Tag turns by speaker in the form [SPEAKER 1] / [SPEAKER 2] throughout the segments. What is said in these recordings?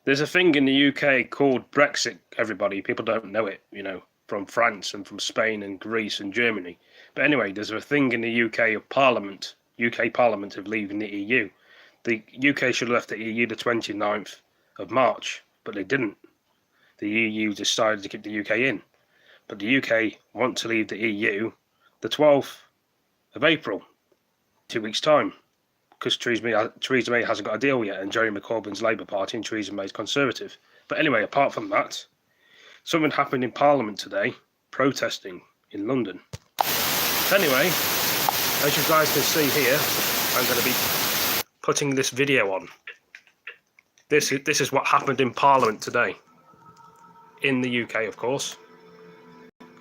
[SPEAKER 1] There's a thing in the UK called Brexit, everybody. People don't know it, from France and from Spain and Greece and Germany. But anyway, there's a thing in the UK Parliament of leaving the EU. The UK should have left the EU the 29th of March, but they didn't. The EU decided to keep the UK in. But the UK want to leave the EU the 12th of April, 2 weeks' time, because Theresa May hasn't got a deal yet, and Jeremy Corbyn's Labour Party and Theresa May's Conservative. But anyway, apart from that, something happened in Parliament today, protesting in London. Anyway, as you guys can see here, I'm going to be putting this video on. This is what happened in Parliament today. In the UK, of course.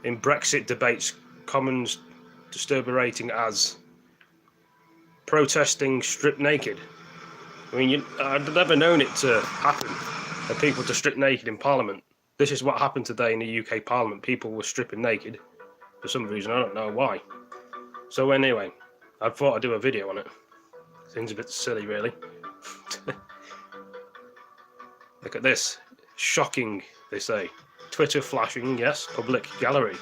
[SPEAKER 1] In Brexit debates, Commons disturbating as protesting stripped naked. I mean, I'd never known it to happen, for people to strip naked in Parliament. This is what happened today in the UK Parliament. People were stripping naked for some reason. I don't know why. So anyway, I thought I'd do a video on it. Seems a bit silly, really. Look at this. Shocking, they say. Twitter flashing, yes, public gallery.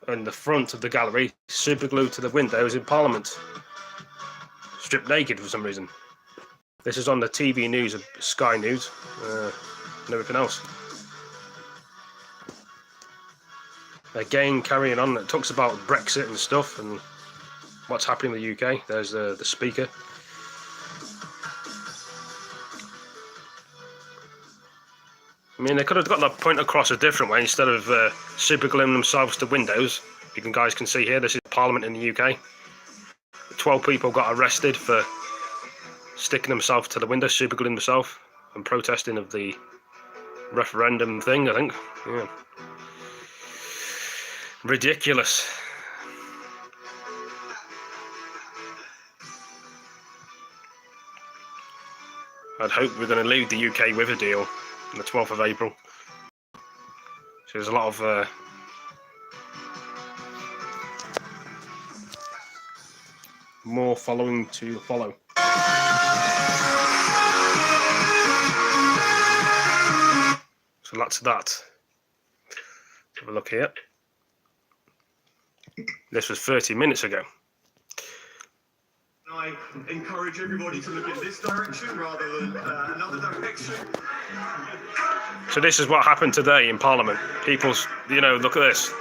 [SPEAKER 1] In the front of the gallery, super glued to the windows in Parliament. Stripped naked for some reason. This is on the TV news of Sky News and everything else. Again, carrying on, it talks about Brexit and stuff and what's happening in the UK. There's the speaker. I mean, they could have got that point across a different way instead of super gluing themselves to windows. You guys can see here, this is Parliament in the UK. 12 people got arrested for sticking themselves to the window, super gluing themselves, and protesting of the referendum thing, I think. Yeah. Ridiculous. I'd hope we're going to leave the UK with a deal on the 12th of April. So there's a lot of more following to follow. So that's that. Have a look here. This was 30 minutes ago.
[SPEAKER 2] I encourage everybody to look in this direction rather than another direction.
[SPEAKER 1] So this is what happened today in Parliament. People's, look at this.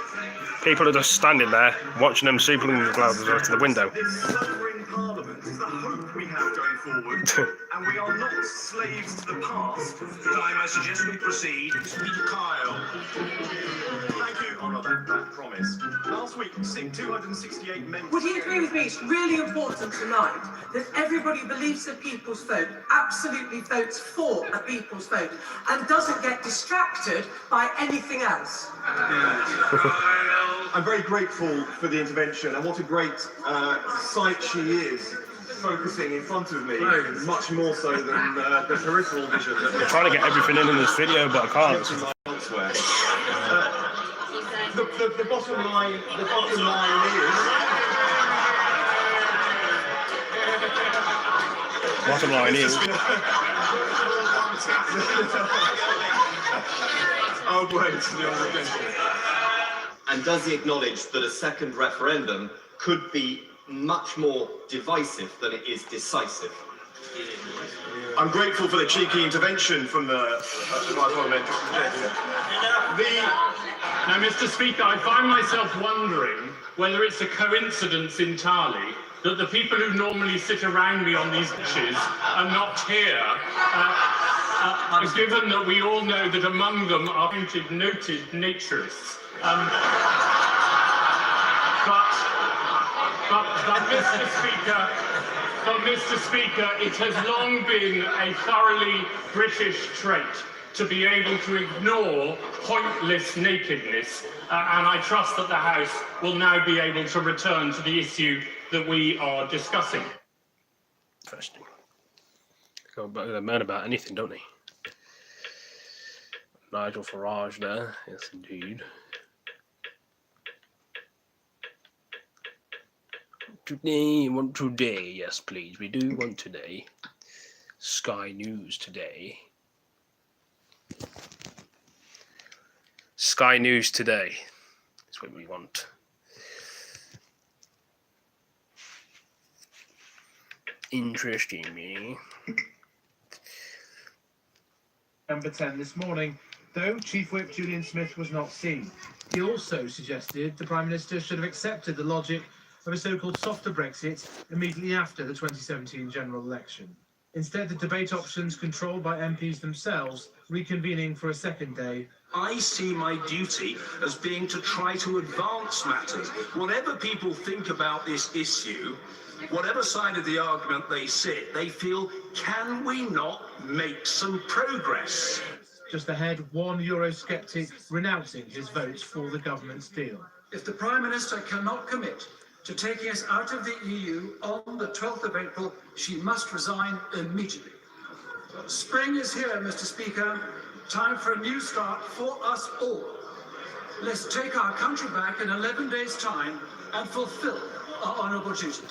[SPEAKER 1] People are just standing there watching them super glue themselves to the window.
[SPEAKER 2] This sobering Parliament is the hope we have going forward, and we are not slaves to the past. Time, I suggest we proceed. Speaker Kyle. Thank you. Oh, that promise. Last week, 268 men.
[SPEAKER 3] Would you agree with me? It's really important tonight that everybody believes the people's vote, absolutely votes for a people's vote, and doesn't get distracted by anything else.
[SPEAKER 2] I'm very grateful for the intervention, and what a great sight she is, focusing in front of me, much more so than the peripheral vision.
[SPEAKER 1] I'm trying to get everything in this video, but I can't.
[SPEAKER 2] Elsewhere. The bottom line is.
[SPEAKER 1] Bottom line is.
[SPEAKER 2] Oh, wait.
[SPEAKER 4] And does he acknowledge that a second referendum could be much more divisive than it is decisive?
[SPEAKER 2] I'm grateful for the cheeky intervention from the parliamentary.
[SPEAKER 5] Now, Mr. Speaker, I find myself wondering whether it's a coincidence entirely that the people who normally sit around me on these benches are not here, given that we all know that among them are noted naturists. But Mr. Speaker, it has long been a thoroughly British trait to be able to ignore pointless nakedness, and I trust that the House will now be able to return to the issue that we are discussing.
[SPEAKER 1] Interesting. They go mad about anything, don't they? Nigel Farage there, yes indeed. Today, yes please, we do want today. Sky News today. Sky News today. That's what we want. Interesting, me.
[SPEAKER 6] Number 10 this morning, though Chief Whip Julian Smith was not seen. He also suggested the Prime Minister should have accepted the logic of a so-called softer Brexit immediately after the 2017 general election. Instead, the debate options controlled by MPs themselves reconvening for a second day.
[SPEAKER 2] I see my duty as being to try to advance matters. Whatever people think about this issue, whatever side of the argument they sit, they feel, can we not make some progress?
[SPEAKER 6] Just ahead, one Eurosceptic renouncing his votes for the government's deal.
[SPEAKER 3] If the Prime Minister cannot commit to taking us out of the EU on the 12th of April, she must resign immediately. Spring is here, Mr. Speaker. Time for a new start for us all. Let's take our country back in 11 days' time and fulfill our honourable duty.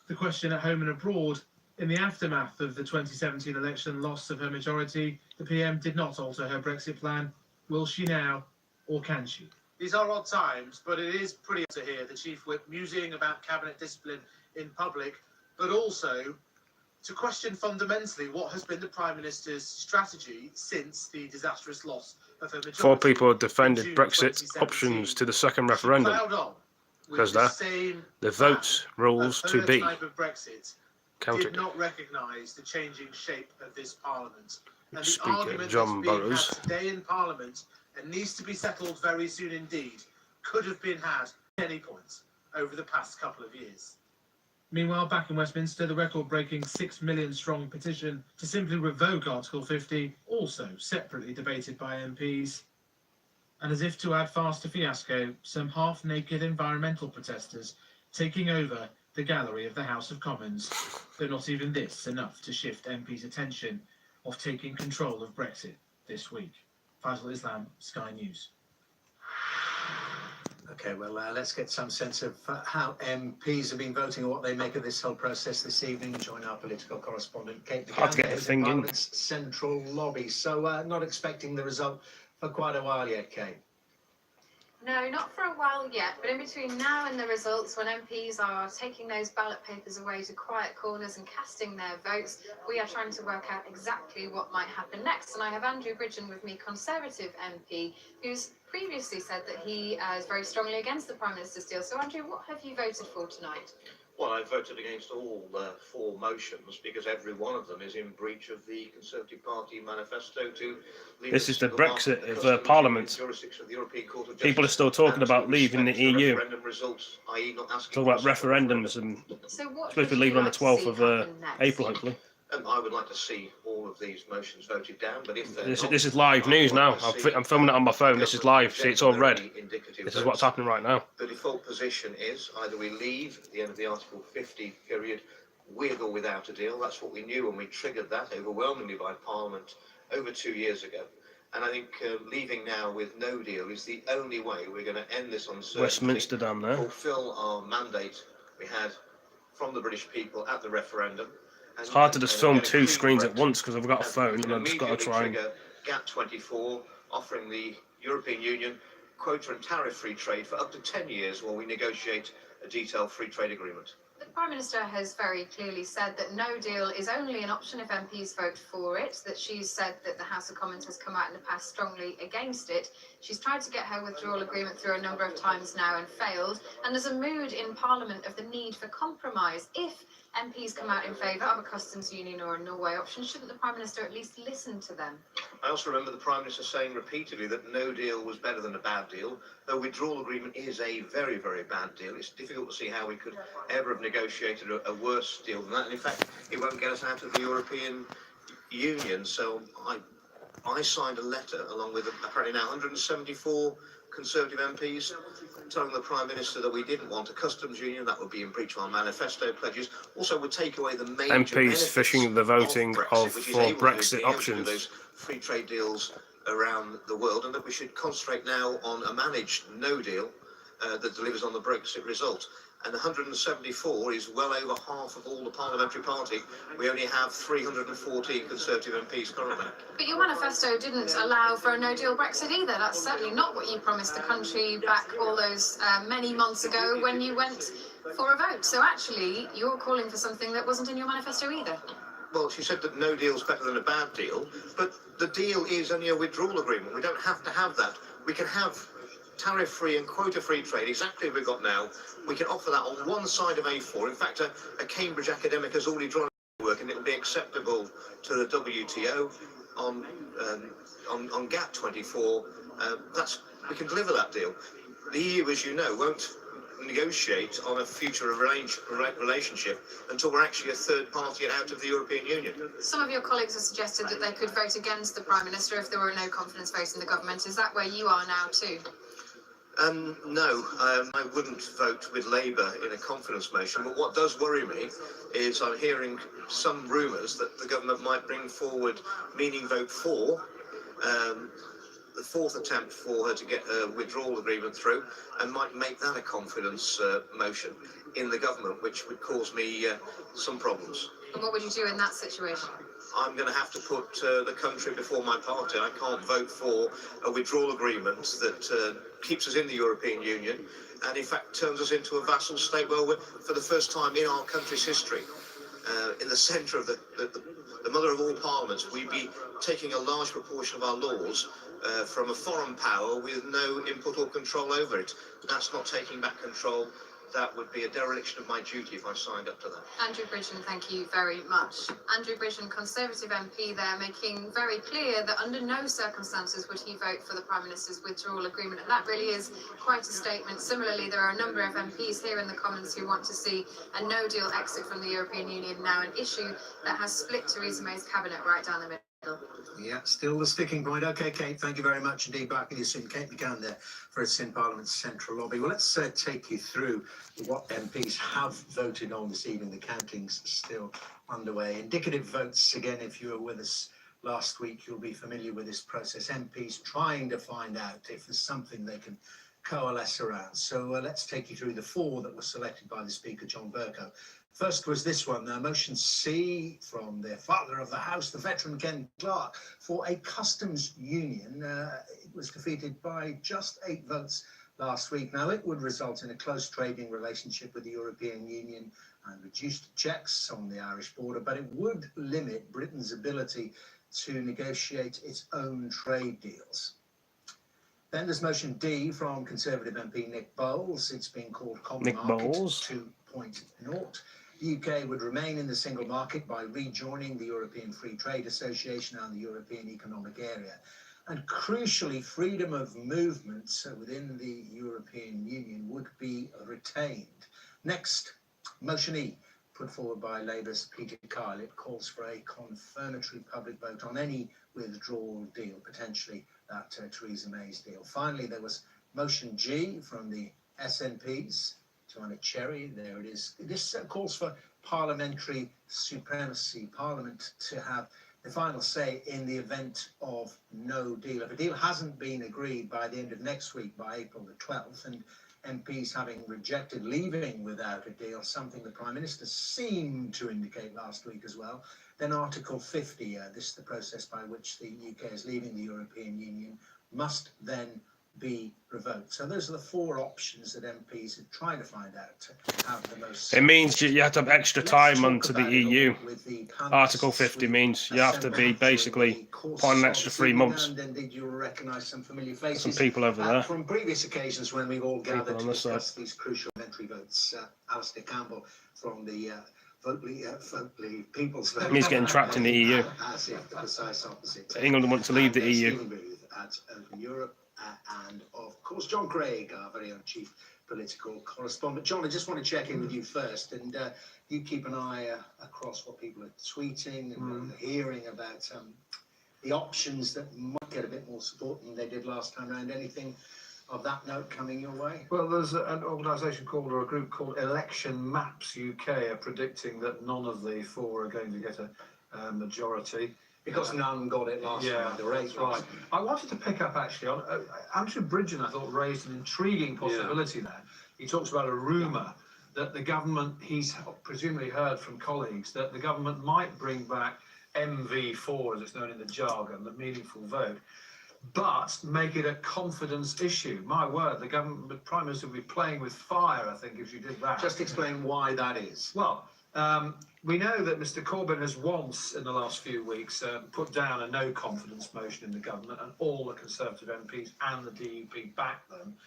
[SPEAKER 6] The question at home and abroad, in the aftermath of the 2017 election loss of her majority, the PM did not alter her Brexit plan. Will she now, or can she?
[SPEAKER 7] These are odd times, but it is pretty to hear the Chief Whip musing about cabinet discipline in public, but also to question fundamentally what has been the Prime Minister's strategy since the disastrous loss of her majority.
[SPEAKER 1] 4 people defended
[SPEAKER 7] in June
[SPEAKER 1] Brexit
[SPEAKER 7] 2017.
[SPEAKER 1] options to the second referendum.
[SPEAKER 7] Plowed on with
[SPEAKER 1] Because
[SPEAKER 7] the
[SPEAKER 1] there,
[SPEAKER 7] same
[SPEAKER 1] the votes
[SPEAKER 7] plan
[SPEAKER 1] rules
[SPEAKER 7] of
[SPEAKER 1] to
[SPEAKER 7] her
[SPEAKER 1] be
[SPEAKER 7] type of Brexit
[SPEAKER 1] counted.
[SPEAKER 7] did not recognise the changing shape of this Parliament. And the
[SPEAKER 1] Speaker
[SPEAKER 7] argument
[SPEAKER 1] John
[SPEAKER 7] that's being
[SPEAKER 1] Burrows.
[SPEAKER 7] had today in Parliament and needs to be settled very soon indeed could have been had at any point over the past couple of years.
[SPEAKER 6] Meanwhile, back in Westminster, the record-breaking 6 million strong petition to simply revoke Article 50, also separately debated by MPs. And as if to add fast to fiasco, some half-naked environmental protesters taking over the gallery of the House of Commons. Though not even this enough to shift MPs' attention off taking control of Brexit this week. Faisal Islam, Sky News.
[SPEAKER 8] Okay, well, let's get some sense of how MPs have been voting or what they make of this whole process this evening. Join our political correspondent, Kate
[SPEAKER 1] Hard to get
[SPEAKER 8] McGann,
[SPEAKER 1] the
[SPEAKER 8] who's
[SPEAKER 1] thing in.
[SPEAKER 8] Parliament's central lobby. So not expecting the result for quite a while yet, Kate.
[SPEAKER 9] No, not for a while yet, but in between now and the results, when MPs are taking those ballot papers away to quiet corners and casting their votes, we are trying to work out exactly what might happen next. And I have Andrew Bridgen with me, Conservative MP, who's previously said that he is very strongly against the Prime Minister's deal. So Andrew, what have you voted for tonight?
[SPEAKER 10] Well, I voted against all 4 motions because every one of them is in breach of the Conservative Party manifesto to leave
[SPEAKER 1] This
[SPEAKER 10] the
[SPEAKER 1] is the
[SPEAKER 10] single market
[SPEAKER 1] Brexit
[SPEAKER 10] and
[SPEAKER 1] of
[SPEAKER 10] customs
[SPEAKER 1] Parliament.
[SPEAKER 10] jurisdiction of the European Court of
[SPEAKER 1] People are
[SPEAKER 10] Justice
[SPEAKER 1] still talking
[SPEAKER 10] and
[SPEAKER 1] about
[SPEAKER 10] to
[SPEAKER 1] leaving the
[SPEAKER 10] respect
[SPEAKER 1] EU.
[SPEAKER 10] referendum results, i.e. not asking
[SPEAKER 1] Talk about
[SPEAKER 10] for a second
[SPEAKER 1] referendums
[SPEAKER 10] referendum.
[SPEAKER 1] and
[SPEAKER 9] So what
[SPEAKER 1] supposed to be
[SPEAKER 9] would you
[SPEAKER 1] leaving on the
[SPEAKER 9] like to
[SPEAKER 1] 12th
[SPEAKER 9] see
[SPEAKER 1] of
[SPEAKER 9] happen next?
[SPEAKER 1] April, hopefully.
[SPEAKER 10] I would like to see all of these motions voted down, but if they're
[SPEAKER 1] This
[SPEAKER 10] not,
[SPEAKER 1] is live
[SPEAKER 10] I
[SPEAKER 1] news
[SPEAKER 10] would
[SPEAKER 1] now.
[SPEAKER 10] like to see
[SPEAKER 1] I'm filming it on my phone. This is live. See, it's all red.
[SPEAKER 10] government indicative
[SPEAKER 1] This is what's
[SPEAKER 10] votes.
[SPEAKER 1] happening right now.
[SPEAKER 10] The default position is either we leave at the end of the Article 50 period with or without a deal. That's what we knew when we triggered that overwhelmingly by Parliament over 2 years ago. And I think leaving now with no deal is the only way we're going to end this uncertainty.
[SPEAKER 1] Westminster down there.
[SPEAKER 10] Fulfil our mandate we had from the British people at the referendum.
[SPEAKER 1] It's hard to just film
[SPEAKER 10] get a
[SPEAKER 1] 2
[SPEAKER 10] clean
[SPEAKER 1] screens at
[SPEAKER 10] Brexit.
[SPEAKER 1] once because I've got a phone and I've just got to
[SPEAKER 10] Immediately
[SPEAKER 1] try and...
[SPEAKER 10] trigger GATT 24, offering the European Union quota and tariff-free trade for up to 10 years while we negotiate a detailed free trade agreement.
[SPEAKER 9] The Prime Minister has very clearly said that no deal is only an option if MPs vote for it, that she's said that the House of Commons has come out in the past strongly against it. She's tried to get her withdrawal agreement through a number of times now and failed, and there's a mood in Parliament of the need for compromise. If MPs come out in favour of a customs union or a Norway option, shouldn't the Prime Minister at least listen to them?
[SPEAKER 10] I also remember the Prime Minister saying repeatedly that no deal was better than a bad deal. A withdrawal agreement is a very, very bad deal. It's difficult to see how we could ever have negotiated a worse deal than that. And in fact, it won't get us out of the European Union. So I signed a letter along with apparently now 174 Conservative MPs telling the Prime Minister that we didn't want a customs union, that would be in breach of our manifesto pledges. Also would take away the major
[SPEAKER 1] MPs
[SPEAKER 10] benefits
[SPEAKER 1] fishing the voting
[SPEAKER 10] Brexit, which is
[SPEAKER 1] for
[SPEAKER 10] able to
[SPEAKER 1] Brexit
[SPEAKER 10] be able to do
[SPEAKER 1] options.
[SPEAKER 10] those free trade deals around the world, and that we should concentrate now on a managed no deal that delivers on the Brexit result. And 174 is well over half of all the parliamentary party. We only have 314 Conservative MPs currently.
[SPEAKER 9] But your manifesto didn't allow for a no-deal Brexit either. That's certainly not what you promised the country back all those many months ago when you went for a vote. So actually, you're calling for something that wasn't in your manifesto either.
[SPEAKER 10] Well, she said that no deal's better than a bad deal, but the deal is only a withdrawal agreement. We don't have to have that. We can have tariff-free and quota-free trade, exactly as we've got now. We can offer that on one side of A4. In fact, a Cambridge academic has already drawn work, and it will be acceptable to the WTO on GATT 24. We can deliver that deal. The EU, as you know, won't negotiate on a future relationship until we're actually a third party and out of the European Union.
[SPEAKER 9] Some of your colleagues have suggested that they could vote against the Prime Minister if there were no confidence vote in the government. Is that where you are now too?
[SPEAKER 10] No, I wouldn't vote with Labour in a confidence motion, but what does worry me is I'm hearing some rumours that the government might bring forward meaning vote for, the fourth attempt for her to get a withdrawal agreement through, and might make that a confidence motion in the government, which would cause me some problems.
[SPEAKER 9] And what would you do in that situation?
[SPEAKER 10] I'm going to have to put the country before my party. I can't vote for a withdrawal agreement that keeps us in the European Union and in fact turns us into a vassal state. Well, for the first time in our country's history, in the centre of the mother of all parliaments, we'd be taking a large proportion of our laws from a foreign power with no input or control over it. That's not taking back control. That would be a dereliction of my duty if I signed up to that.
[SPEAKER 9] Andrew Bridgen, thank you very much. Andrew Bridgen, Conservative MP there, making very clear that under no circumstances would he vote for the Prime Minister's withdrawal agreement. And that really is quite a statement. Similarly, there are a number of MPs here in the Commons who want to see a no-deal exit from the European Union, now an issue that has split Theresa May's cabinet right down the middle.
[SPEAKER 8] Yeah, still the sticking point. OK, Kate, thank you very much indeed. Back with you soon. Kate McCann there for us in Parliament's Central Lobby. Well, let's take you through what MPs have voted on this evening. The counting's still underway. Indicative votes, again, if you were with us last week, you'll be familiar with this process. MPs trying to find out if there's something they can coalesce around. So let's take you through the four that were selected by the Speaker, John Bercow. First was this one, motion C from the Father of the House, the veteran Ken Clarke, for a customs union. It was defeated by just 8 votes last week. Now, it would result in a close trading relationship with the European Union and reduced checks on the Irish border, but it would limit Britain's ability to negotiate its own trade deals. Then there's motion D from Conservative MP Nick Bowles. It's been called Common Market 2.0. The UK would remain in the single market by rejoining the European Free Trade Association and the European Economic Area. And crucially, freedom of movement within the European Union would be retained. Next, motion E, put forward by Labour's Peter Kyle. It calls for a confirmatory public vote on any withdrawal deal, potentially that Theresa May's deal. Finally, there was motion G from the SNPs. Joanna Cherry, there it is. This calls for parliamentary supremacy, Parliament to have the final say in the event of no deal. If a deal hasn't been agreed by the end of next week, by April the 12th, and MPs having rejected leaving without a deal, something the Prime Minister seemed to indicate last week as well, then Article 50, this is the process by which the UK is leaving the European Union, must then be revoked. So those are the 4 options that MPs are trying to find out to have the most.
[SPEAKER 1] It means you have to have extra time onto the EU. Article 50 means you have to be basically on an extra 3 months.
[SPEAKER 8] And indeed you'll recognise some familiar faces.
[SPEAKER 1] Some people over there.
[SPEAKER 8] From previous occasions when we've all gathered to discuss these crucial entry votes. Alistair Campbell from the People's Vote.
[SPEAKER 1] He's getting trapped in the EU.
[SPEAKER 8] As if the precise opposite.
[SPEAKER 1] England wants to leave the EU.
[SPEAKER 8] Stephen Booth at Open Europe. And of course, John Craig, our very own chief political correspondent. John, I just want to check in with you first, and you keep an eye across what people are tweeting and hearing about the options that might get a bit more support than they did last time around. Anything of that note coming your way?
[SPEAKER 11] Well, there's an organisation called, or a group called Election Maps UK, are predicting that none of the 4 are going to get a majority.
[SPEAKER 8] Because none got it last time.
[SPEAKER 11] That's right. I wanted to pick up actually on Andrew Bridgen. I thought raised an intriguing possibility there. He talks about a rumour that the government, he's presumably heard from colleagues, that the government might bring back MV4, as it's known in the jargon, the meaningful vote, but make it a confidence issue. My word, the Prime Minister would be playing with fire, I think, if you did that.
[SPEAKER 8] Just explain why that is.
[SPEAKER 11] Well, we know that Mr Corbyn has once, in the last few weeks, put down a no confidence motion in the government, and all the Conservative MPs and the DUP backed them.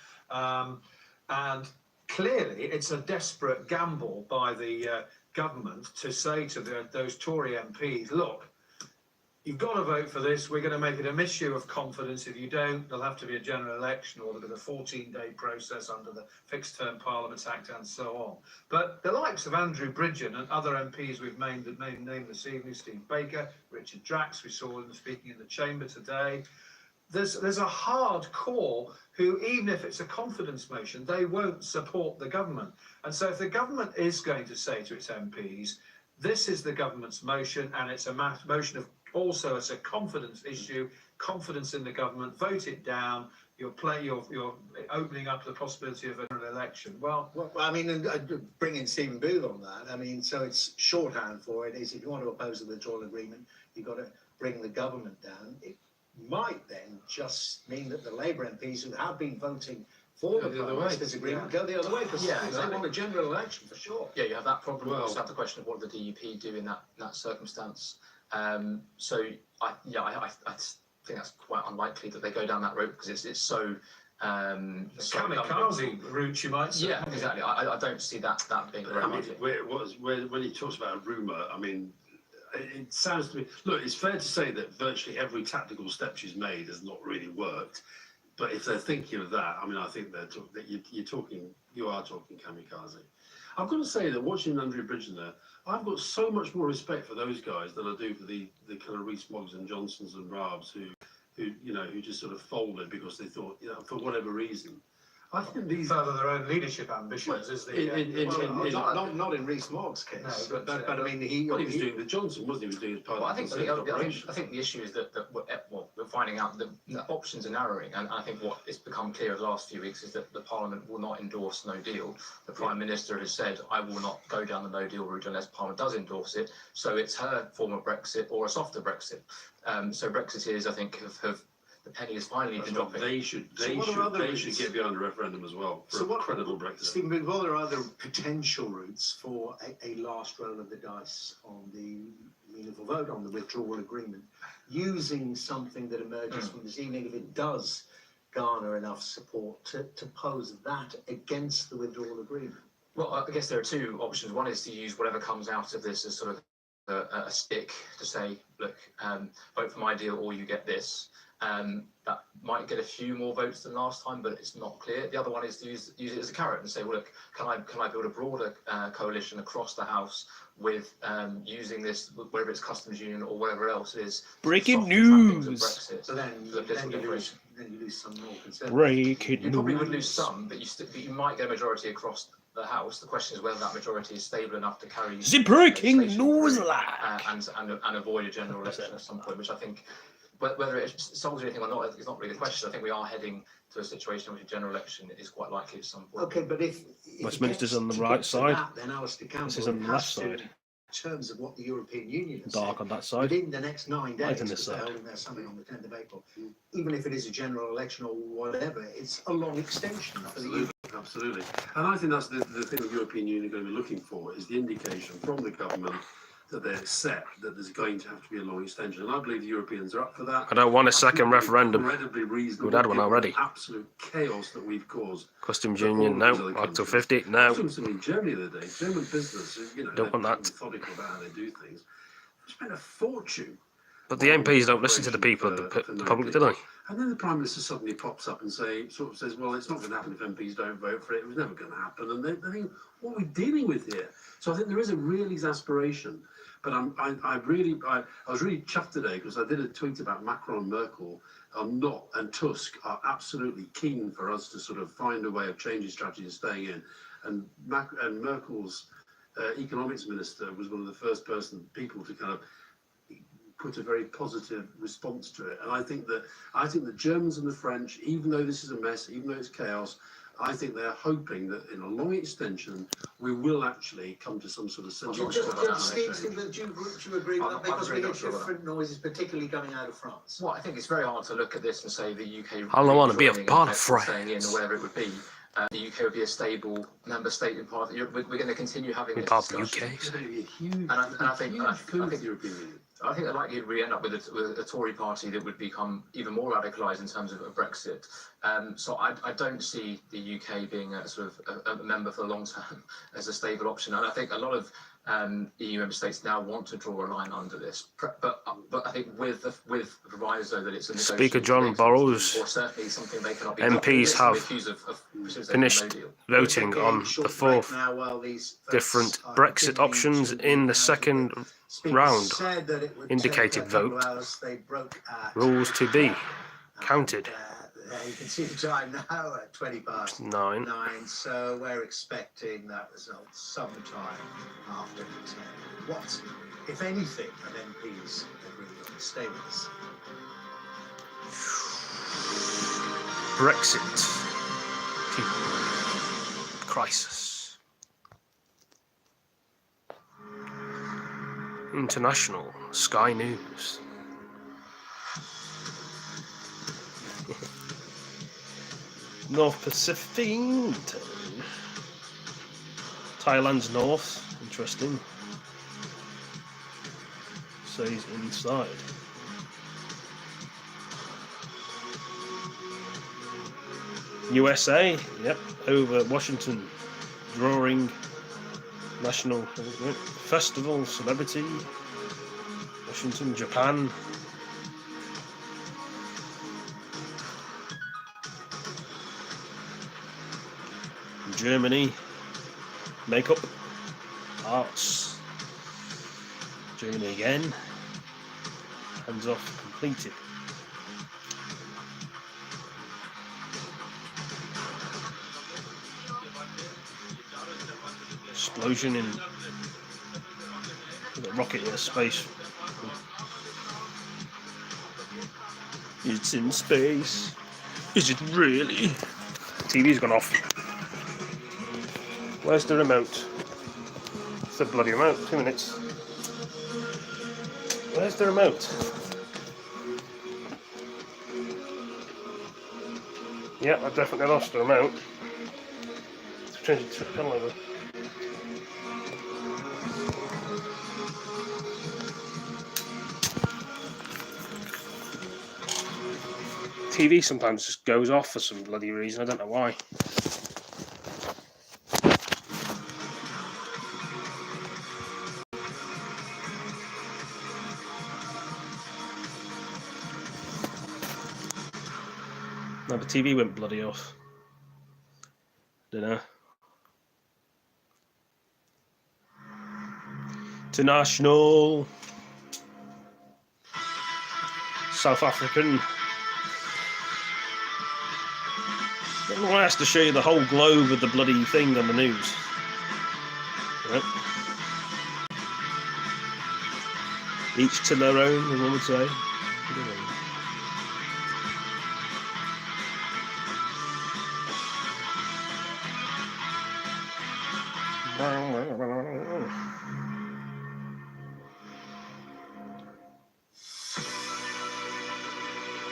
[SPEAKER 11] And clearly, it's a desperate gamble by the government to say to those Tory MPs, look, you've got to vote for this. We're going to make it an issue of confidence. If you don't, there'll have to be a general election or there'll be a 14-day process under the Fixed Term Parliaments Act and so on. But the likes of Andrew Bridgen and other MPs we've named this evening, Steve Baker, Richard Drax, we saw them speaking in the chamber today. There's a hard core who, even if it's a confidence motion, they won't support the government. And so if the government is going to say to its MPs, this is the government's motion, and it's a motion of also it's a confidence issue, confidence in the government, vote it down, you're opening up the possibility of an election. Well,
[SPEAKER 8] I mean, and bringing Stephen Booth on that, I mean, so it's shorthand for it is if you want to oppose the withdrawal agreement, you've got to bring the government down. It might then just mean that the Labour MPs who have been voting for the Prime Minister's agreement go the other way, because they want a general election for sure.
[SPEAKER 12] Yeah, you have that problem. You also have the question of what the DUP do in that circumstance. So I think that's quite unlikely that they go down that route, because it's so
[SPEAKER 11] kamikaze route, you might say.
[SPEAKER 12] Yeah, exactly. I don't see that being very likely.
[SPEAKER 13] When he talks about a rumour, I mean, it sounds to me. Look, it's fair to say that virtually every tactical step she's made has not really worked. But if they're thinking of that, I mean, I think that you are talking kamikaze. I've got to say that watching Andrew Bridgen there, I've got so much more respect for those guys than I do for the kind of Rees-Moggs and Johnsons and Raabs who just sort of folded because they thought, for whatever reason. I think these
[SPEAKER 11] further their own leadership ambitions is the
[SPEAKER 8] not in Rees-Mogg's case,
[SPEAKER 11] no,
[SPEAKER 8] but I mean
[SPEAKER 13] he was doing the Johnson, wasn't he? He was doing his part.
[SPEAKER 12] Well, I think the issue is that we're finding out that the options are narrowing, and I think what has become clear in the last few weeks is that the Parliament will not endorse no deal. The Prime Minister has said, I will not go down the no deal route unless Parliament does endorse it. So it's her form of Brexit or a softer Brexit. So Brexiteers, I think, have the penny is finally dropping.
[SPEAKER 13] They should get behind a referendum as well for a credible Brexit.
[SPEAKER 8] Stephen, what are other potential routes for a last roll of the dice on the meaningful vote on the withdrawal agreement, using something that emerges from this evening, if it does garner enough support to pose that against the withdrawal agreement?
[SPEAKER 12] Well, I guess there are two options. One is to use whatever comes out of this as sort of a stick to say, look, vote for my deal or you get this. That might get a few more votes than last time, but it's not clear. The other one is to use it as a carrot and say, well, look, can I build a broader coalition across the House with using this, whether it's customs union or whatever else it is.
[SPEAKER 1] Breaking news.
[SPEAKER 8] So then you lose some more conservatives.
[SPEAKER 1] Breaking news.
[SPEAKER 12] You probably would lose some, but you might get a majority across the House. The question is whether that majority is stable enough to carry
[SPEAKER 1] the breaking news
[SPEAKER 12] and avoid a general election at some point, which I think. Whether it solves anything or not is not really the question. I think we are heading to a situation in which a general election is quite likely at some point.
[SPEAKER 8] Okay, but if
[SPEAKER 1] Westminster's on the right side,
[SPEAKER 8] then Alistair Campbell,
[SPEAKER 1] this is on the left side.
[SPEAKER 8] In terms of what the European Union has
[SPEAKER 1] Dark
[SPEAKER 8] said,
[SPEAKER 1] on that side.
[SPEAKER 8] within the next 9 days,
[SPEAKER 1] on this
[SPEAKER 8] they're
[SPEAKER 1] side.
[SPEAKER 8] holding their summit on the 10th of April, even if it is a general election or whatever, it's a long extension for the UK.
[SPEAKER 13] Absolutely. And I think that's the thing the European Union are going to be looking for, is the indication from the government that they accept that there's going to have to be a long extension. And I believe the Europeans are up for that.
[SPEAKER 1] I don't want a second referendum.
[SPEAKER 13] Incredibly reasonable.
[SPEAKER 1] We've had one already.
[SPEAKER 13] Absolute chaos that we've caused.
[SPEAKER 1] Customs union, no. Article 50, no.
[SPEAKER 13] Customs in Germany the other day, German business,
[SPEAKER 1] Don't want that.
[SPEAKER 13] Methodical about how they do things. They spent a fortune.
[SPEAKER 1] But the MPs don't listen to the people, the public, do they?
[SPEAKER 13] And then the Prime Minister suddenly pops up and says, well, it's not going to happen if MPs don't vote for it. It was never going to happen. And they think, what are we dealing with here? So I think there is a real exasperation. But I was really chuffed today because I did a tweet about Macron and Merkel and Tusk are absolutely keen for us to sort of find a way of changing strategy and staying in. And Merkel's economics minister was one of the first people to kind of put a very positive response to it. And I think the Germans and the French, even though this is a mess, even though it's chaos, I think they're hoping that in a long extension, we will actually come to some sort of central.
[SPEAKER 8] Steve, do you agree with that? Because we get different noises, particularly coming out of France.
[SPEAKER 12] Well, I think it's very hard to look at this and say the UK.
[SPEAKER 1] I don't want to be a
[SPEAKER 12] joining
[SPEAKER 1] part
[SPEAKER 12] and
[SPEAKER 1] of
[SPEAKER 12] staying in,
[SPEAKER 1] France.
[SPEAKER 12] or whatever it would be. The UK would be a stable member state in part of Europe. We're going to continue having this
[SPEAKER 1] Part of the
[SPEAKER 12] discussion.
[SPEAKER 1] UK.
[SPEAKER 13] It's going to be a huge,
[SPEAKER 12] I think
[SPEAKER 13] the European Union.
[SPEAKER 12] I think the likelihood we end up with a Tory party that would become even more radicalised in terms of Brexit. So I don't see the UK being a sort of a member for the long term as a stable option. And I think a lot of EU member states now want to draw a line under this, but I think with the proviso that it's a
[SPEAKER 1] Speaker John Borrows,
[SPEAKER 12] or certainly something they cannot be
[SPEAKER 1] MPs have finished voting on the fourth different Brexit options in the second round. Indicated vote. Rules to be counted.
[SPEAKER 8] You can see the time now at 20 past
[SPEAKER 1] 9.
[SPEAKER 8] So we're expecting that result sometime after 10. What, if anything, have MPs agreed on? Stay with us.
[SPEAKER 1] Brexit. Crisis. International. Sky News. North Pacific. Thailand's north. Interesting. Says inside. USA, yep, over Washington, drawing national festival, celebrity, Washington, Japan. Germany, makeup, arts, Germany again, hands off completed. Explosion in the rocket in space. It's in space. Is it really? TV's gone off. Where's the remote? It's the bloody remote. 2 minutes. Where's the remote? Yeah, I definitely lost the remote. Let's change it to a channel over. TV sometimes just goes off for some bloody reason. I don't know why. No, the TV went bloody off. Dunno. International. South African. I has to show you the whole globe with the bloody thing on the news. Right. Each to their own, as one would say.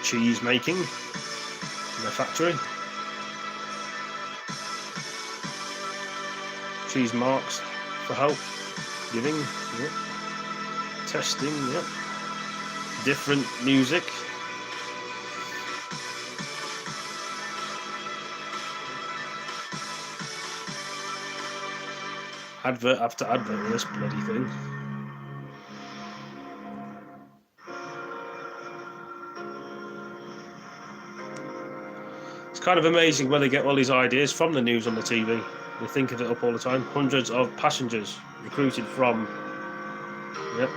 [SPEAKER 1] Cheese making in the factory. Cheese marks for help, giving, yep. Testing, yep. Different music. Advert after advert with this bloody thing. It's kind of amazing where they get all these ideas from the news on the TV. They think of it up all the time. Hundreds of passengers recruited from. Yep.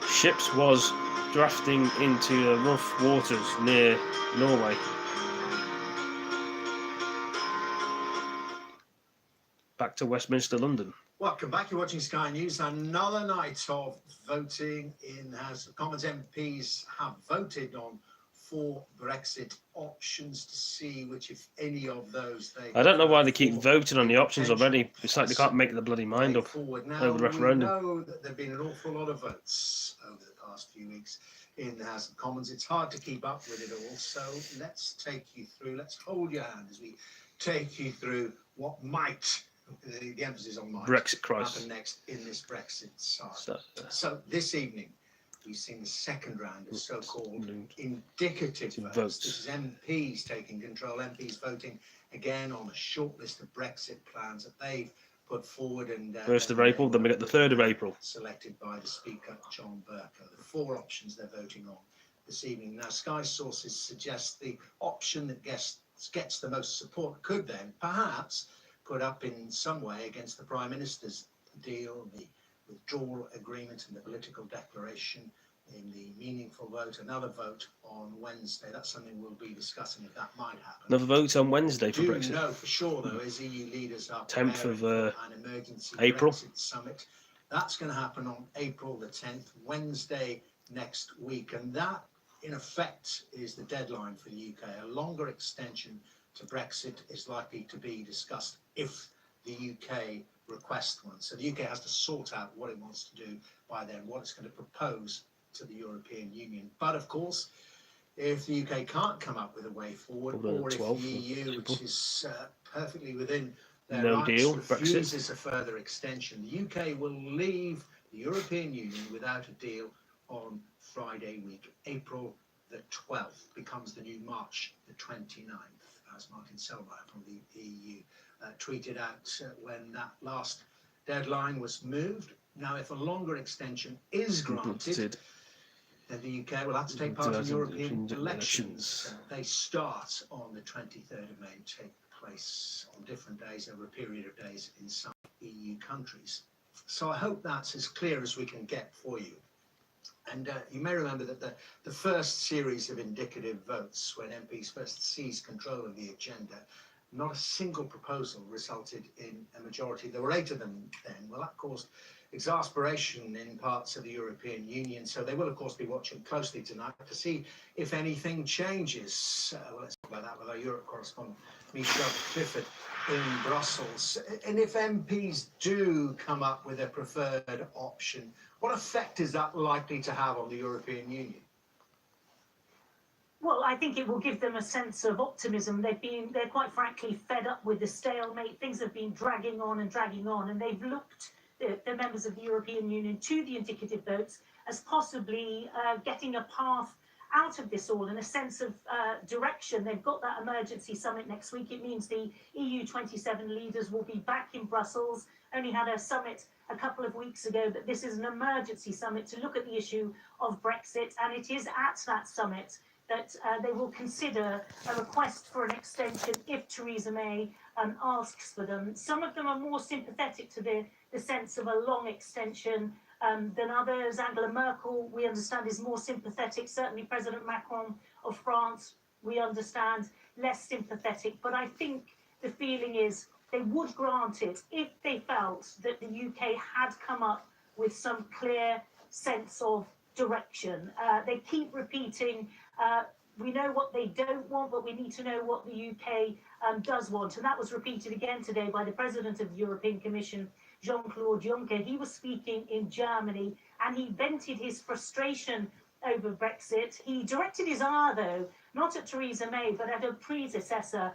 [SPEAKER 1] Ships was drafting into the rough waters near Norway. Back to Westminster, London.
[SPEAKER 8] Welcome back. You're watching Sky News. Another night of voting in House of Commons. MPs have voted on for Brexit options to see which, if any of those, they.
[SPEAKER 1] I don't know why they keep voting on the options already. It's like they can't make the bloody mind up
[SPEAKER 8] Now,
[SPEAKER 1] over the referendum.
[SPEAKER 8] we know that there have been an awful lot of votes over the past few weeks in the House of Commons. It's hard to keep up with it all, so let's take you through, let's hold your hand as we take you through what might, the emphasis on might,
[SPEAKER 1] Brexit crisis.
[SPEAKER 8] happen next in this Brexit saga. So this evening, we've seen the second round of so-called indicative votes. This is MPs taking control, MPs voting again on a short list of Brexit plans that they've put forward. And
[SPEAKER 1] 1st of April, then we get the 3rd of April.
[SPEAKER 8] Selected by the Speaker, John Bercow. The 4 options they're voting on this evening. Now, Sky sources suggest the option that gets the most support could then perhaps put up in some way against the Prime Minister's deal, the withdrawal agreement and the political declaration in the meaningful vote, another vote on Wednesday. That's something we'll be discussing if that might happen.
[SPEAKER 1] Another vote on Wednesday for Brexit.
[SPEAKER 8] We know for sure, though, is EU leaders are
[SPEAKER 1] 10th of
[SPEAKER 8] an emergency
[SPEAKER 1] April.
[SPEAKER 8] Brexit summit. That's going to happen on April the 10th, Wednesday next week. And that, in effect, is the deadline for the UK. A longer extension to Brexit is likely to be discussed if the UK request one. So the UK has to sort out what it wants to do by then, what it's going to propose to the European Union. But of course, if the UK can't come up with a way forward, or if the EU, which is perfectly within their
[SPEAKER 1] no
[SPEAKER 8] rights,
[SPEAKER 1] deal,
[SPEAKER 8] refuses
[SPEAKER 1] Brexit.
[SPEAKER 8] a further extension, the UK will leave the European Union without a deal on Friday week. April the 12th becomes the new March the 29th, as Martin Selmayr from the EU tweeted out when that last deadline was moved. Now, if a longer extension is granted, then the UK will have to take part in European elections. They start on the 23rd of May and take place on different days over a period of days in some EU countries. So I hope that's as clear as we can get for you. And you may remember that the first series of indicative votes, when MPs first seized control of the agenda, not a single proposal resulted in a majority. There were 8 of them then. Well, that caused exasperation in parts of the European Union. So they will, of course, be watching closely tonight to see if anything changes. Well, let's talk about that with our Europe correspondent, Michelle Clifford in Brussels. And if MPs do come up with a preferred option, what effect is that likely to have on the European Union?
[SPEAKER 14] Well, I think it will give them a sense of optimism. They're quite frankly fed up with the stalemate. Things have been dragging on, and they've looked, the members of the European Union, to the indicative votes as possibly getting a path out of this all and a sense of direction. They've got that emergency summit next week. It means the EU 27 leaders will be back in Brussels. Only had a summit a couple of weeks ago, but this is an emergency summit to look at the issue of Brexit, and it is at that summit that they will consider a request for an extension if Theresa May asks for them. Some of them are more sympathetic to the sense of a long extension than others. Angela Merkel, we understand, is more sympathetic. Certainly President Macron of France, we understand, less sympathetic. But I think the feeling is they would grant it if they felt that the UK had come up with some clear sense of direction. They keep repeating, we know what they don't want, but we need to know what the UK does want. And that was repeated again today by the President of the European Commission, Jean-Claude Juncker. He was speaking in Germany and he vented his frustration over Brexit. He directed his ire, though, not at Theresa May, but at her predecessor,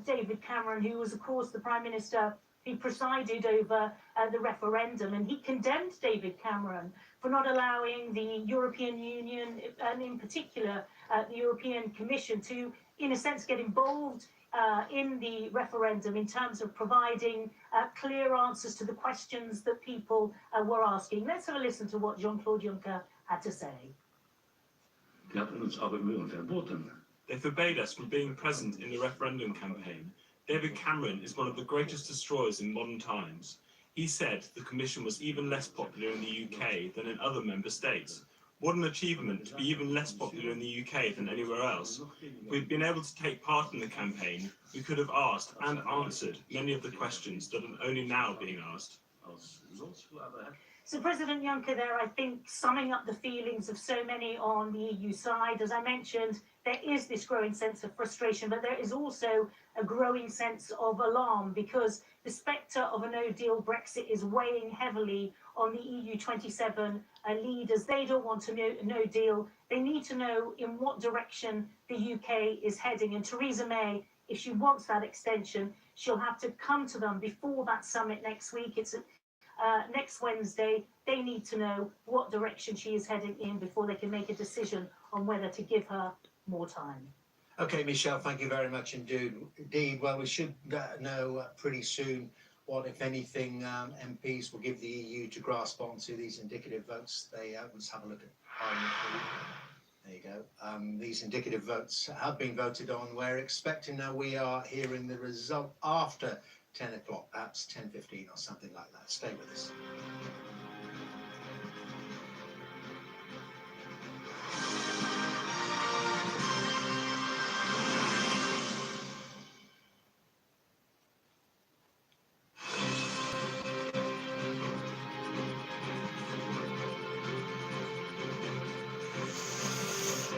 [SPEAKER 14] David Cameron, who was, of course, the Prime Minister who presided over the referendum. And he condemned David Cameron for not allowing the European Union, and in particular, the European Commission, to, in a sense, get involved in the referendum in terms of providing clear answers to the questions that people were asking. Let's have a listen to what Jean-Claude Juncker had to say.
[SPEAKER 15] They forbade us from being present in the referendum campaign. David Cameron is one of the greatest destroyers in modern times. He said the Commission was even less popular in the UK than in other member states. What an achievement to be even less popular in the UK than anywhere else. If we'd been able to take part in the campaign, we could have asked and answered many of the questions that are only now being asked.
[SPEAKER 14] So President Juncker there, I think, summing up the feelings of so many on the EU side. As I mentioned, there is this growing sense of frustration, but there is also a growing sense of alarm because the spectre of a no-deal Brexit is weighing heavily on the EU 27 leaders. They don't want a no deal. They need to know in what direction the UK is heading. And Theresa May, if she wants that extension, she'll have to come to them before that summit next week. It's next Wednesday. They need to know what direction she is heading in before they can make a decision on whether to give her more time.
[SPEAKER 8] Okay, Michelle, thank you very much indeed. Well, we should know pretty soon what, if anything, MPs will give the EU to grasp onto these indicative votes. Let's have a look at there you go. These indicative votes have been voted on. We're expecting now, we are hearing the result after 10 o'clock, perhaps 10:15 or something like that. Stay with us.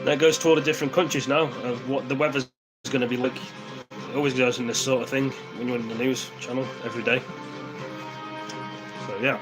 [SPEAKER 1] That goes to all the different countries now of what the weather's going to be like. It always goes in this sort of thing when you're in the news channel every day. So yeah.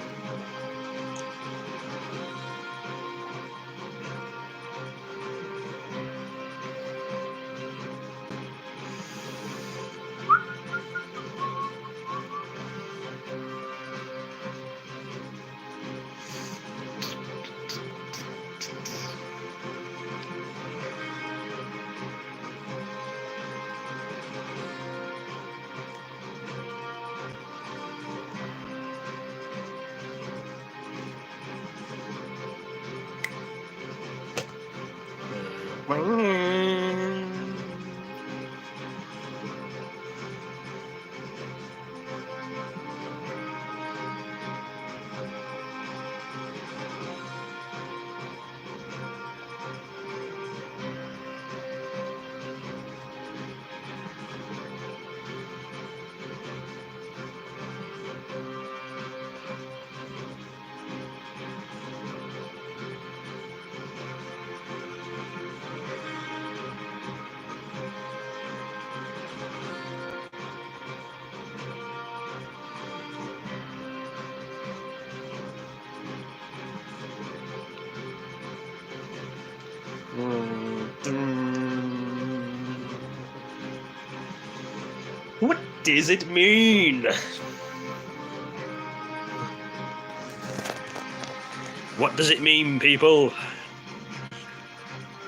[SPEAKER 1] What does it mean? What does it mean, people?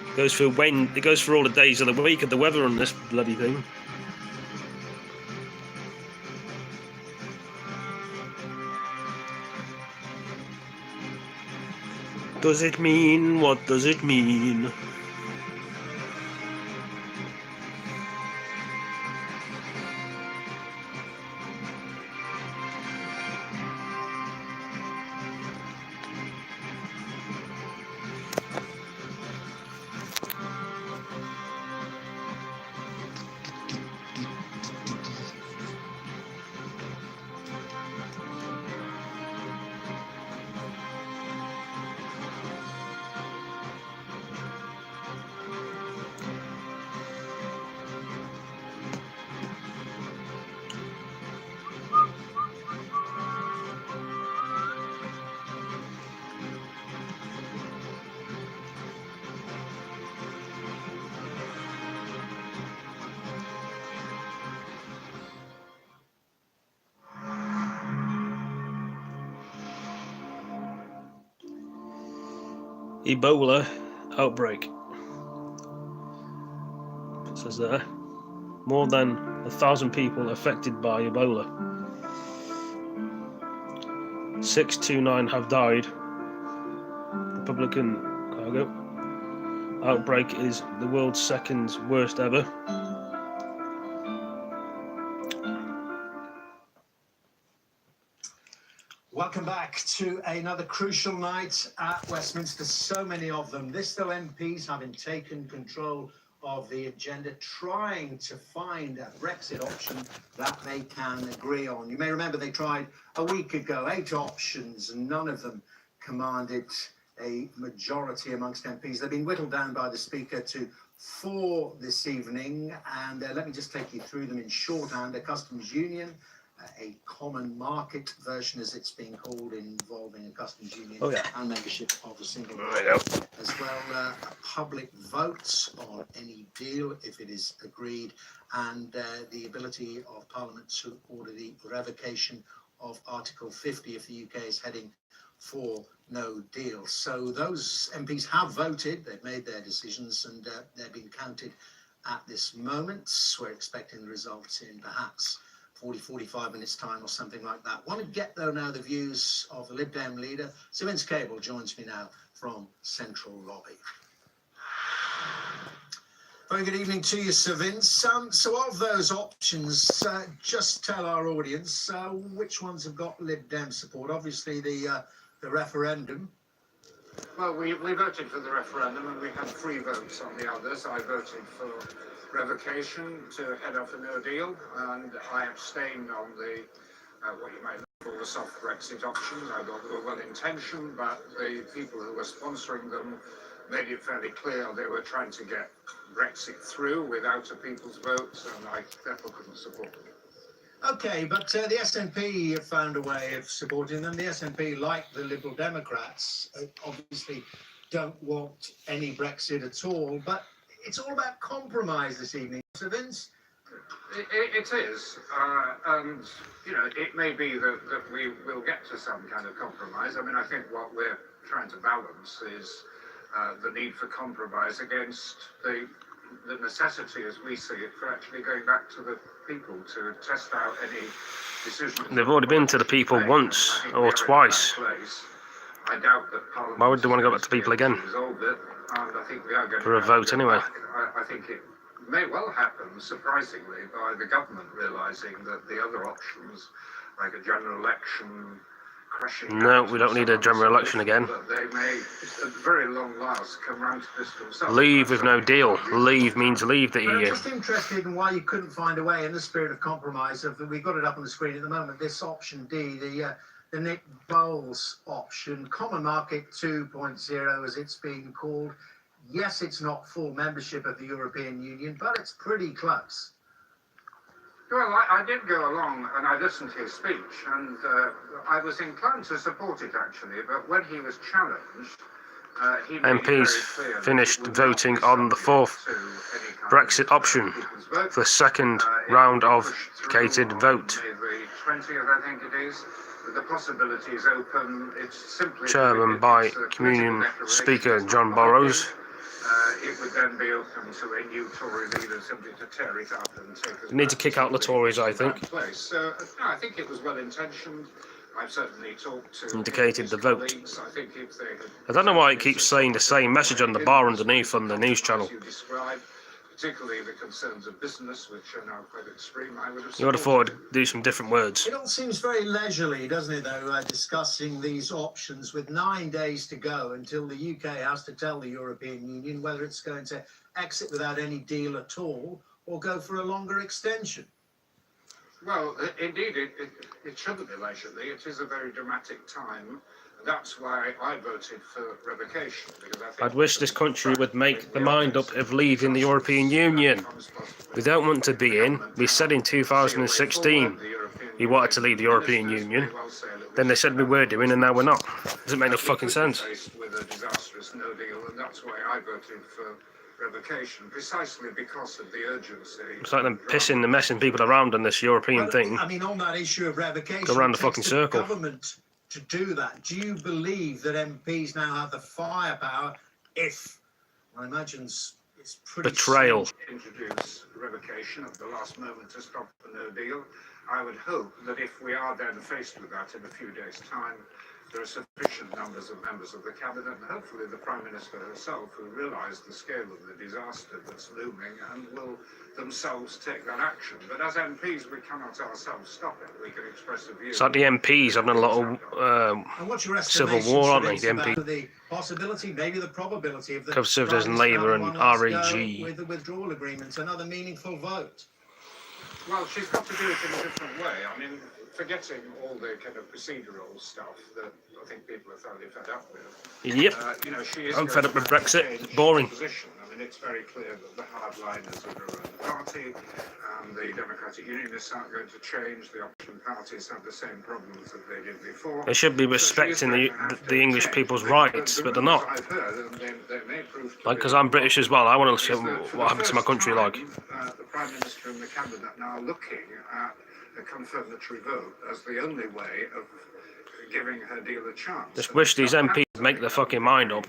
[SPEAKER 1] It goes for all the days of the week of the weather on this bloody thing. Does it mean? What does it mean? Ebola outbreak. It says there, more than 1,000 people affected by Ebola. 629 have died. Republican Congo. Outbreak is the world's second worst ever.
[SPEAKER 8] Welcome back to another crucial night at Westminster. So many of them. This, though, MPs having taken control of the agenda, trying to find a Brexit option that they can agree on. You may remember they tried a week ago 8 options and none of them commanded a majority amongst MPs. They've been whittled down by the Speaker to 4 this evening, and let me just take you through them in shorthand. A customs union, a common market version, as it's being called, involving a customs union and membership of a single market, as well public votes on any deal if it is agreed, and the ability of Parliament to order the revocation of Article 50 if the UK is heading for no deal. So those MPs have voted, they've made their decisions, and they're being counted at this moment. We're expecting the results in perhaps 40-45 minutes time or something like that. Want to get though now the views of the Lib Dem leader. Sir Vince Cable joins me now from Central Lobby. Very good evening to you, Sir Vince. So of those options, just tell our audience which ones have got Lib Dem support. Obviously the referendum.
[SPEAKER 16] Well, we voted for the referendum and we had 3 votes on the others. I voted for revocation to head off a no deal, and I abstained on the what you might call the soft Brexit options. I thought they were well intentioned, but the people who were sponsoring them made it fairly clear they were trying to get Brexit through without a people's vote, and I therefore couldn't support them.
[SPEAKER 8] Okay, but the SNP have found a way of supporting them. The SNP, like the Liberal Democrats, obviously don't want any Brexit at all, but it's all about compromise this evening. So Vince?
[SPEAKER 16] It is, and you know, it may be that we will get to some kind of compromise. I mean, I think what we're trying to balance is the need for compromise against the necessity, as we see it, for actually going back to the people to test out any decisions.
[SPEAKER 1] They've already been to the people once or twice.
[SPEAKER 16] I doubt that Parliament.
[SPEAKER 1] Why would they want to go back to people again?
[SPEAKER 16] Resolve it, and I think we are going
[SPEAKER 1] for a vote anyway.
[SPEAKER 16] I think it may well happen, surprisingly, by the government realising that the other options, like a general election,
[SPEAKER 1] no, we don't need a general election again.
[SPEAKER 16] They may, at very long last, come round to this themselves.
[SPEAKER 1] Leave with no deal. Leave means leave the EU.
[SPEAKER 8] I'm just interested in why you couldn't find a way, in the spirit of compromise, we've got it up on the screen at the moment, this option D, the Nick Bowles option, Common Market 2.0 as it's being called. Yes, it's not full membership of the European Union, but it's pretty close.
[SPEAKER 16] Well, I did go along and I listened to his speech, and I was inclined to support it actually, but when he was challenged, he made
[SPEAKER 1] MPs
[SPEAKER 16] it very clear
[SPEAKER 1] finished voting on the 4th Brexit option for the second round of gated vote.
[SPEAKER 16] The 20th, I think it is. The possibility is open. It's simply
[SPEAKER 1] Chairman by Communion Speaker John Burrows.
[SPEAKER 16] It would then be open to a new Tory leader simply to tear it up and take us.
[SPEAKER 1] We need to kick out the Tories, I think.
[SPEAKER 16] So no, I think it was well intentioned. I've certainly talked to
[SPEAKER 1] Indicated the vote.
[SPEAKER 16] I think if they had,
[SPEAKER 1] I don't know why it keeps saying the same message on the bar underneath on the news channel.
[SPEAKER 16] you described, particularly the concerns of business, which are now quite extreme, I would have
[SPEAKER 1] You would have thought it'd do some different words.
[SPEAKER 8] It all seems very leisurely, doesn't it, though, discussing these options with 9 days to go until the UK has to tell the European Union whether it's going to exit without any deal at all or go for a longer extension.
[SPEAKER 16] Well, indeed, it shouldn't be leisurely. It is a very dramatic time. That's why I voted for revocation, because I think
[SPEAKER 1] I'd wish this country would make the mind up of leaving the European Union. We don't want to be in. We said in 2016 we wanted to leave the European Union. Then they said we were doing, and now we're not. Doesn't make no fucking sense.
[SPEAKER 16] with a disastrous no deal, and that's why I voted for revocation, precisely because of the urgency.
[SPEAKER 1] It's like them pissing and messing people around on this European thing.
[SPEAKER 8] I mean, on that issue of revocation,
[SPEAKER 1] Go around the
[SPEAKER 8] it takes
[SPEAKER 1] fucking circle.
[SPEAKER 8] Government to do that. Do you believe that MPs now have the firepower if, I imagine it's pretty
[SPEAKER 1] Betrayal.
[SPEAKER 16] Introduce revocation at the last moment to stop the no deal. I would hope that if we are then faced with that in a few days' time, there are sufficient numbers of members of the cabinet and hopefully the Prime Minister herself who realise the scale of the disaster that's looming and will themselves take that action. But as MPs, we cannot ourselves stop it. We can express a view.
[SPEAKER 1] It's like the MPs having a lot of civil war, aren't they? The MPs.
[SPEAKER 8] The possibility, maybe the probability of the
[SPEAKER 1] Conservatives and Labour and REG.
[SPEAKER 8] with the withdrawal agreement, another meaningful vote.
[SPEAKER 16] Well, she's got to do it in a different way. I mean, forgetting all the kind of procedural stuff that I think people are thoroughly fed up with.
[SPEAKER 1] Yep.
[SPEAKER 16] You know, she is
[SPEAKER 1] I'm fed up with Brexit. Boring.
[SPEAKER 16] Position. I mean, it's very clear that the hardliners of her own party and the Democratic Unionists aren't going to change. The opposition parties have the same problems that they did before.
[SPEAKER 1] They should be respecting the English people's rights, but they're not.
[SPEAKER 16] I've heard, and they may prove to
[SPEAKER 1] Like, because I'm British as well, I want to see what happens to my country like.
[SPEAKER 16] The Prime Minister and the Cabinet now looking at a confirmatory vote as the only way of giving her deal a chance.
[SPEAKER 1] Just wish these MPs would make their fucking mind up.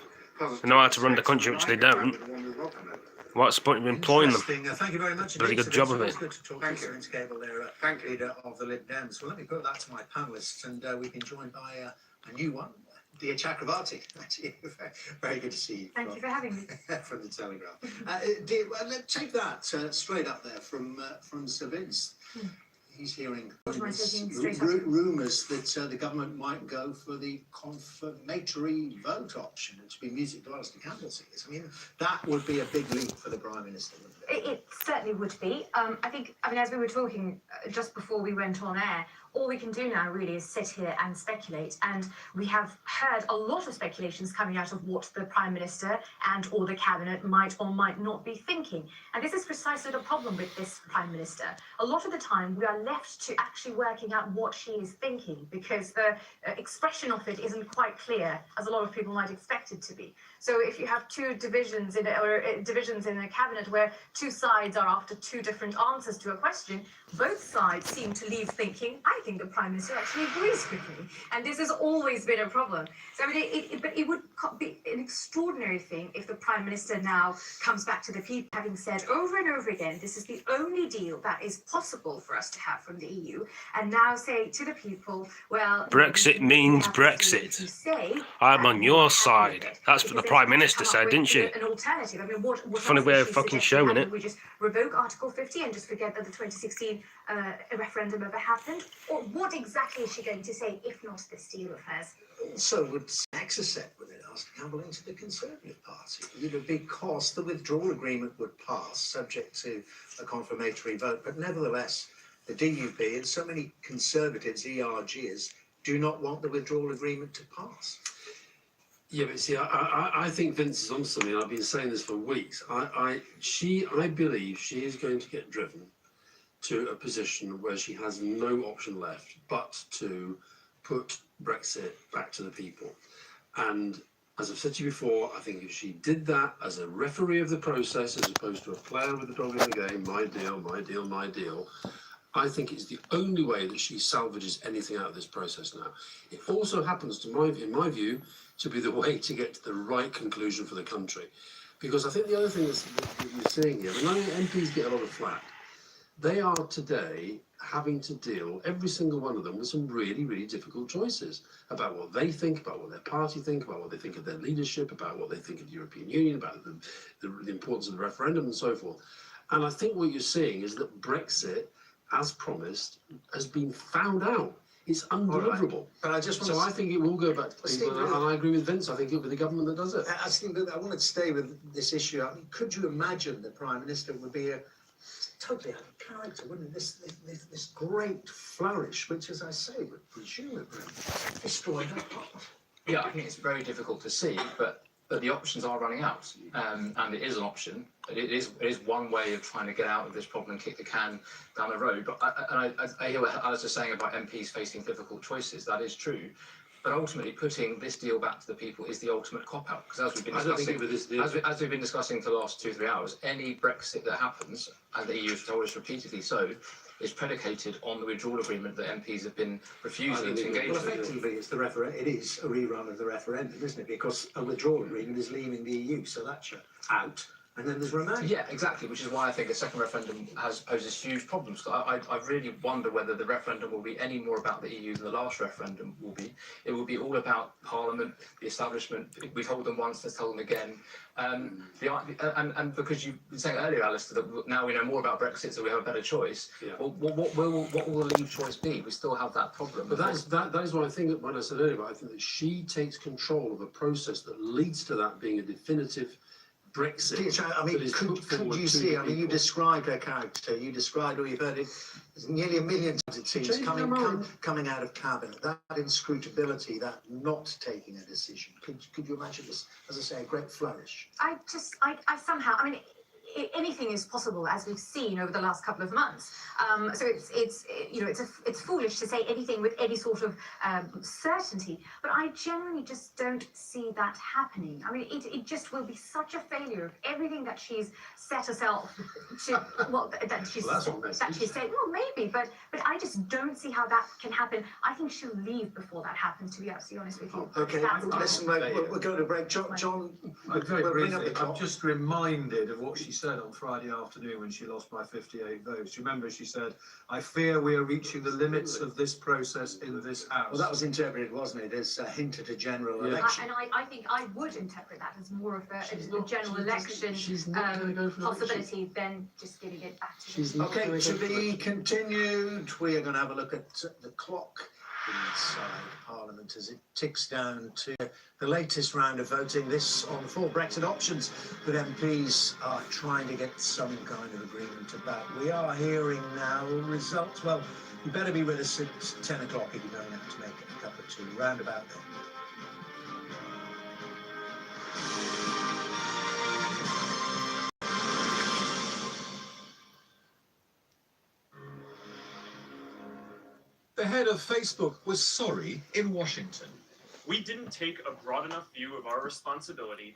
[SPEAKER 1] They know how to run the country, which they don't. What's the point of employing them?
[SPEAKER 8] Thank you very much.
[SPEAKER 1] Bloody good job of it.
[SPEAKER 8] Good to talk to you, Vince Cable, there, leader of the Lib Dems. Well, let me put that to my panellists, and we've been joined by a new one, Dia Chakravarti. Very good to see you.
[SPEAKER 17] Thank you for having me.
[SPEAKER 8] From the Telegraph. Dia, let's take that straight up there from Sir Vince. He's hearing rumours that the government might go for the confirmatory vote option, to be music to Alistair Campbell singers. I mean, that would be a big leap for the Prime Minister, wouldn't it?
[SPEAKER 17] It certainly would be. I think, as we were talking just before we went on air, all we can do now really is sit here and speculate. And we have heard a lot of speculations coming out of what the Prime Minister and or the Cabinet might or might not be thinking. And this is precisely the problem with this Prime Minister. A lot of the time we are left to actually working out what she is thinking because the expression of it isn't quite clear, as a lot of people might expect it to be. So if you have two divisions in the Cabinet where two sides are after two different answers to a question, both sides seem to leave thinking, I think the Prime Minister actually agrees with me. And this has always been a problem. So but it would be an extraordinary thing if the Prime Minister now comes back to the people, having said over and over again, this is the only deal that is possible for us to have from the EU, and now say to the people, well,
[SPEAKER 1] Brexit means Brexit. I'm on your side. That's what the Prime Minister said, didn't she?
[SPEAKER 17] An alternative. I mean, what
[SPEAKER 1] funny way of fucking showing it.
[SPEAKER 17] We just revoke Article 50 and just forget that the 2016 referendum ever happened? Or what exactly is she going to say, if not this deal of hers?
[SPEAKER 8] Also, would Exocet would it ask Campbell into the Conservative Party? Because the withdrawal agreement would pass, subject to a confirmatory vote, but nevertheless, the DUP and so many Conservatives, ERGs, do not want the withdrawal agreement to pass.
[SPEAKER 13] Yeah, but see, I think Vince is on something. I've been saying this for weeks. I believe she is going to get driven to a position where she has no option left but to put Brexit back to the people. And as I've said to you before, I think if she did that as a referee of the process, as opposed to a player with the dog in the game, my deal, my deal, my deal, I think it's the only way that she salvages anything out of this process now. It also happens, in my view, to be the way to get to the right conclusion for the country. Because I think the other thing that you're seeing here, and I know MPs get a lot of flack, they are today having to deal, every single one of them, with some really, really difficult choices about what they think, about what their party think, about what they think of their leadership, about what they think of the European Union, about the importance of the referendum and so forth. And I think what you're seeing is that Brexit, as promised, has been found out. It's undeliverable.
[SPEAKER 8] But I just want
[SPEAKER 13] I think it will go back to people, and I agree with Vince. I think it'll be the government that does it.
[SPEAKER 8] I want to stay with this issue. I mean, could you imagine the Prime Minister would be a totally out of character, wouldn't it? This great flourish, which, as I say, would presumably destroy her part.
[SPEAKER 12] Yeah, I think it's very difficult to see, but the options are running out, and it is an option. It is one way of trying to get out of this problem and kick the can down the road. But I hear what Alice is saying about MPs facing difficult choices. That is true. But ultimately, putting this deal back to the people is the ultimate cop-out. Because as we've been discussing, as we've been discussing for the last 2-3 hours, any Brexit that happens, and the EU has told us repeatedly so, is predicated on the withdrawal agreement that MPs have been refusing to engage with.
[SPEAKER 8] Effectively, it is a rerun of the referendum, isn't it? Because a withdrawal agreement is leaving the EU, so that's out. and then there's Remain.
[SPEAKER 12] Yeah, exactly, which is why I think a second referendum poses huge problems. I really wonder whether the referendum will be any more about the EU than the last referendum will be. It will be all about Parliament, the establishment. We told them once, let's tell them again. And because you were saying earlier, Alistair, that now we know more about Brexit, so we have a better choice.
[SPEAKER 13] Yeah.
[SPEAKER 12] Well, what will the Leave choice be? We still have that problem.
[SPEAKER 13] But that is what I think, what I said earlier, I think that she takes control of a process that leads to that being a definitive Brexit.
[SPEAKER 8] I mean, could you see? I mean, you described her character. You described, or you've heard it nearly a million times. It seems coming out of cabinet. That inscrutability, that not taking a decision. Could you imagine this? As I say, a great flourish.
[SPEAKER 17] I somehow, I mean, anything is possible, as we've seen over the last couple of months. So it's foolish to say anything with any sort of certainty. But I generally just don't see that happening. I mean, it just will be such a failure of everything that she's set herself to. Well, that she's said. Well, maybe, but I just don't see how that can happen. I think she'll leave before that happens. To be absolutely honest with you.
[SPEAKER 8] Okay, listen, we'll go to break. John,
[SPEAKER 18] very
[SPEAKER 8] we'll bring up
[SPEAKER 18] briefly,
[SPEAKER 8] the clock.
[SPEAKER 18] I'm just reminded of what she said on Friday afternoon when she lost by 58 votes. Do you remember she said, "I fear we are reaching the limits of this process in this House"?
[SPEAKER 8] Well, that was interpreted, wasn't it, as a hint at a general election?
[SPEAKER 17] And I think I would interpret that as more of a general election possibility than just giving it back to them.
[SPEAKER 8] Okay, to be continued. We are going to have a look at the clock inside Parliament as it ticks down to the latest round of voting. This on 4 Brexit options that MPs are trying to get some kind of agreement about. We are hearing now results. Well, you better be with us at 10 o'clock if you're going out to make a cup of tea. Round about then.
[SPEAKER 19] The head of Facebook was sorry in Washington.
[SPEAKER 20] We didn't take a broad enough view of our responsibility,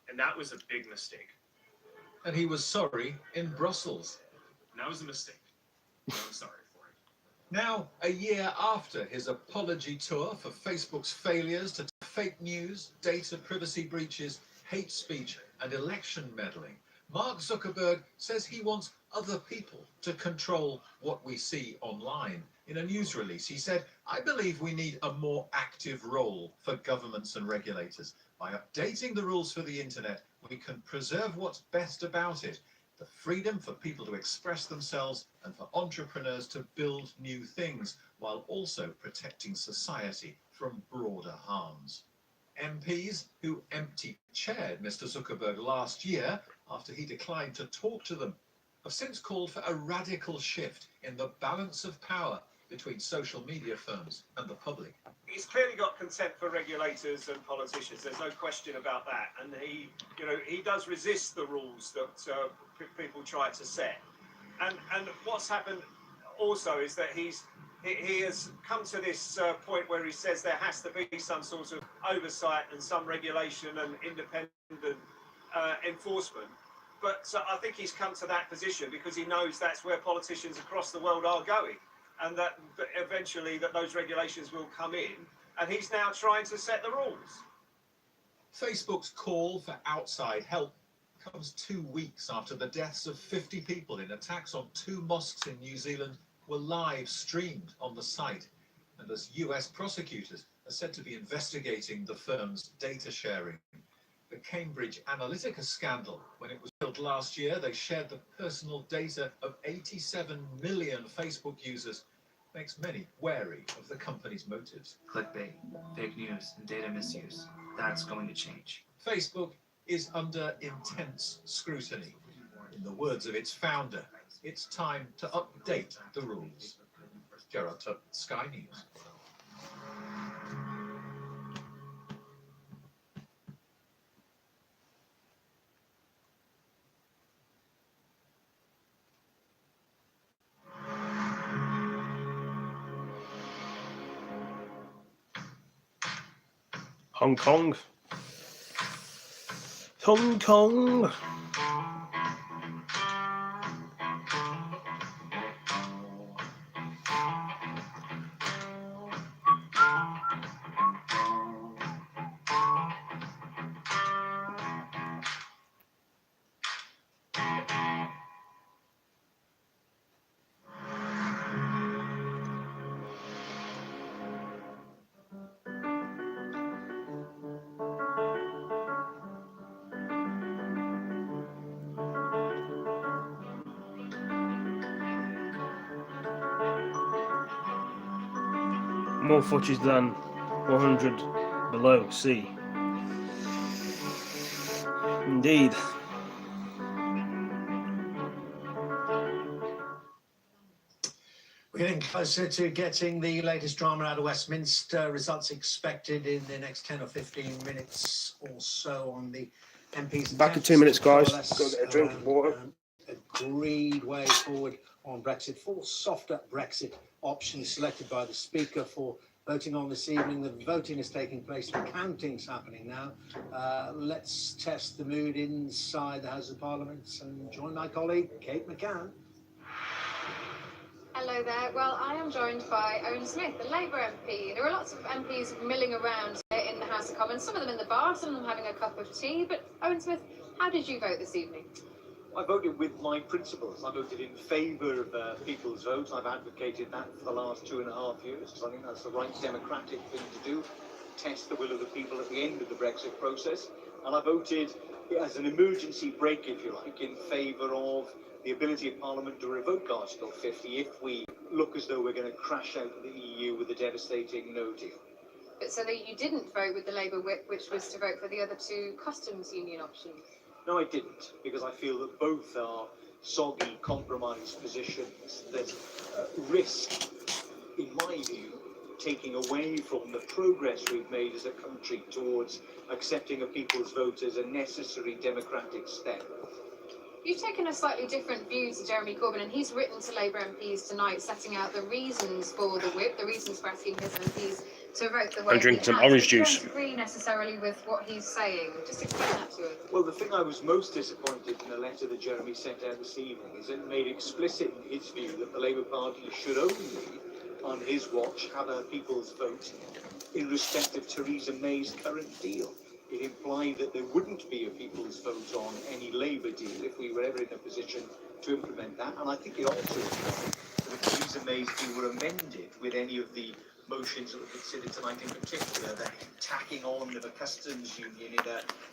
[SPEAKER 20] and that was a big mistake.
[SPEAKER 19] And he was sorry in Brussels.
[SPEAKER 20] And that was a mistake. I'm sorry for it.
[SPEAKER 19] Now, a year after his apology tour for Facebook's failures to fake news, data privacy breaches, hate speech, and election meddling, Mark Zuckerberg says he wants other people to control what we see online. In a news release, he said, "I believe we need a more active role for governments and regulators. By updating the rules for the internet, we can preserve what's best about it, the freedom for people to express themselves and for entrepreneurs to build new things, while also protecting society from broader harms." MPs who empty-chaired Mr. Zuckerberg last year after he declined to talk to them have since called for a radical shift in the balance of power between social media firms and the public.
[SPEAKER 21] He's clearly got contempt for regulators and politicians. There's no question about that. And he does resist the rules that people try to set. And what's happened also is that he has come to this point where he says there has to be some sort of oversight and some regulation and independent enforcement. But I think he's come to that position because he knows that's where politicians across the world are going, and that eventually that those regulations will come in, and he's now trying to set the rules.
[SPEAKER 19] Facebook's call for outside help comes 2 weeks after the deaths of 50 people in attacks on 2 mosques in New Zealand were live streamed on the site, and as US prosecutors are said to be investigating the firm's data sharing. The Cambridge Analytica scandal, when it was built last year, they shared the personal data of 87 million Facebook users, makes many wary of the company's motives.
[SPEAKER 22] Clickbait, fake news, and data misuse. That's going to change.
[SPEAKER 19] Facebook is under intense scrutiny. In the words of its founder, it's time to update the rules. Gerard Tutt, Sky News.
[SPEAKER 1] Hong Kong. Hong Kong. more footage than 100 below sea. Indeed.
[SPEAKER 8] We're getting closer to getting the latest drama out of Westminster. Results expected in the next 10 or 15 minutes or so on the MPs.
[SPEAKER 1] Back in 2 minutes, guys. Go get a drink of water.
[SPEAKER 8] Agreed way forward on Brexit. 4 softer Brexit options selected by the Speaker for voting on this evening. The voting is taking place. The counting's happening now. Let's test the mood inside the House of Parliament and join my colleague, Kate McCann.
[SPEAKER 9] Hello there. Well, I am joined by Owen Smith, the Labour MP. There are lots of MPs milling around in the House of Commons, some of them in the bar, some of them having a cup of tea. But Owen Smith, how did you vote this evening?
[SPEAKER 4] I voted with my principles. I voted in favour of people's votes. I've advocated that for the last 2.5 years because I think that's the right democratic thing to do, test the will of the people at the end of the Brexit process. And I voted as an emergency break, if you like, in favour of the ability of Parliament to revoke Article 50 if we look as though we're going to crash out of the EU with a devastating no deal.
[SPEAKER 9] But so that you didn't vote with the Labour whip, which was to vote for the other 2 customs union options?
[SPEAKER 4] No, I didn't, because I feel that both are soggy, compromised positions that risk, in my view, taking away from the progress we've made as a country towards accepting a people's vote as a necessary democratic step.
[SPEAKER 9] You've taken a slightly different view to Jeremy Corbyn, and he's written to Labour MPs tonight, setting out the reasons for the whip, the reasons for asking his MPs to vote the way
[SPEAKER 1] I'm drinking
[SPEAKER 9] he
[SPEAKER 1] some
[SPEAKER 9] has.
[SPEAKER 1] orange
[SPEAKER 9] You
[SPEAKER 1] juice.
[SPEAKER 9] don't agree necessarily with what he's saying. Just explain that to us.
[SPEAKER 4] Well, the thing I was most disappointed in the letter that Jeremy sent out this evening is it made explicit in his view that the Labour Party should only, on his watch, have a people's vote in respect of Theresa May's current deal. It implied that there wouldn't be a people's vote on any Labour deal if we were ever in a position to implement that. And I think it also implied that if Theresa May's deal were amended with any of the motions that were considered tonight, in particular, the tacking on of a customs union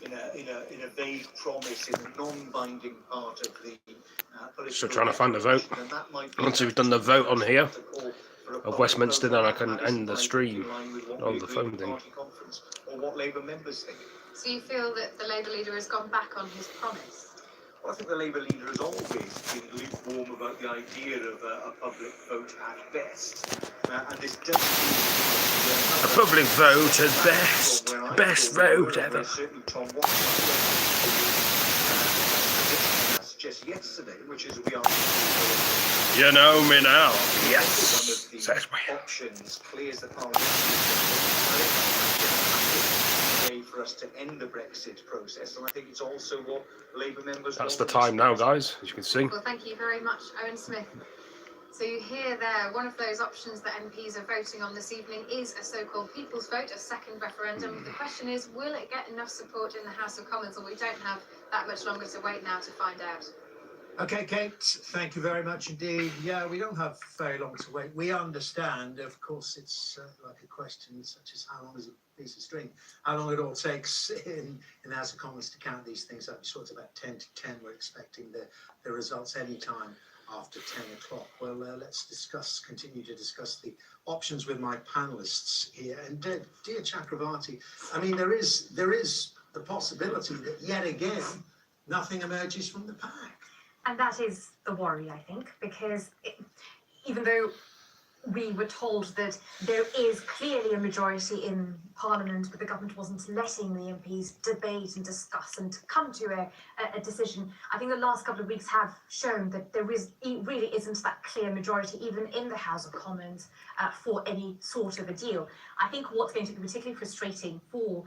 [SPEAKER 4] in a vague promise in a non-binding part of the
[SPEAKER 1] Still trying to find the vote. Once we've done the vote on here of Westminster, then I can end the stream of the phone thing.
[SPEAKER 4] or what Labour members think.
[SPEAKER 9] So you feel that the Labour leader has gone back on his promise?
[SPEAKER 4] Well, I think the Labour leader has always been lukewarm about the idea of a public vote at best. And this does
[SPEAKER 1] A public vote at best. Best vote ever.
[SPEAKER 4] Certainly Tom Watson just yesterday, which is we are.
[SPEAKER 1] You know me now. Yes.
[SPEAKER 4] Says we. Options clears the parliament. Way for us to end the Brexit process, and I think it's also what Labour members.
[SPEAKER 1] That's the time now, guys, as you can see.
[SPEAKER 9] Well, thank you very much, Owen Smith. So you hear there, one of those options that MPs are voting on this evening is a so-called people's vote, a second referendum. The question is, will it get enough support in the House of Commons? Well, we don't have that much longer to wait now to find out.
[SPEAKER 8] Okay, Kate, thank you very much indeed. Yeah, we don't have very long to wait. We understand, of course, it's like a question such as how long is a piece of string, how long it all takes in the House of Commons to count these things up. Sort of about 10 to 10, we're expecting the results any time after 10 o'clock. Well, let's continue to discuss the options with my panelists here. And dear Chakravarti, I mean, there is the possibility that yet again, nothing emerges from the pack.
[SPEAKER 17] And that is the worry, I think, because even though we were told that there is clearly a majority in Parliament, but the government wasn't letting the MPs debate and discuss and come to a decision, I think the last couple of weeks have shown that there really isn't that clear majority, even in the House of Commons, for any sort of a deal. I think what's going to be particularly frustrating for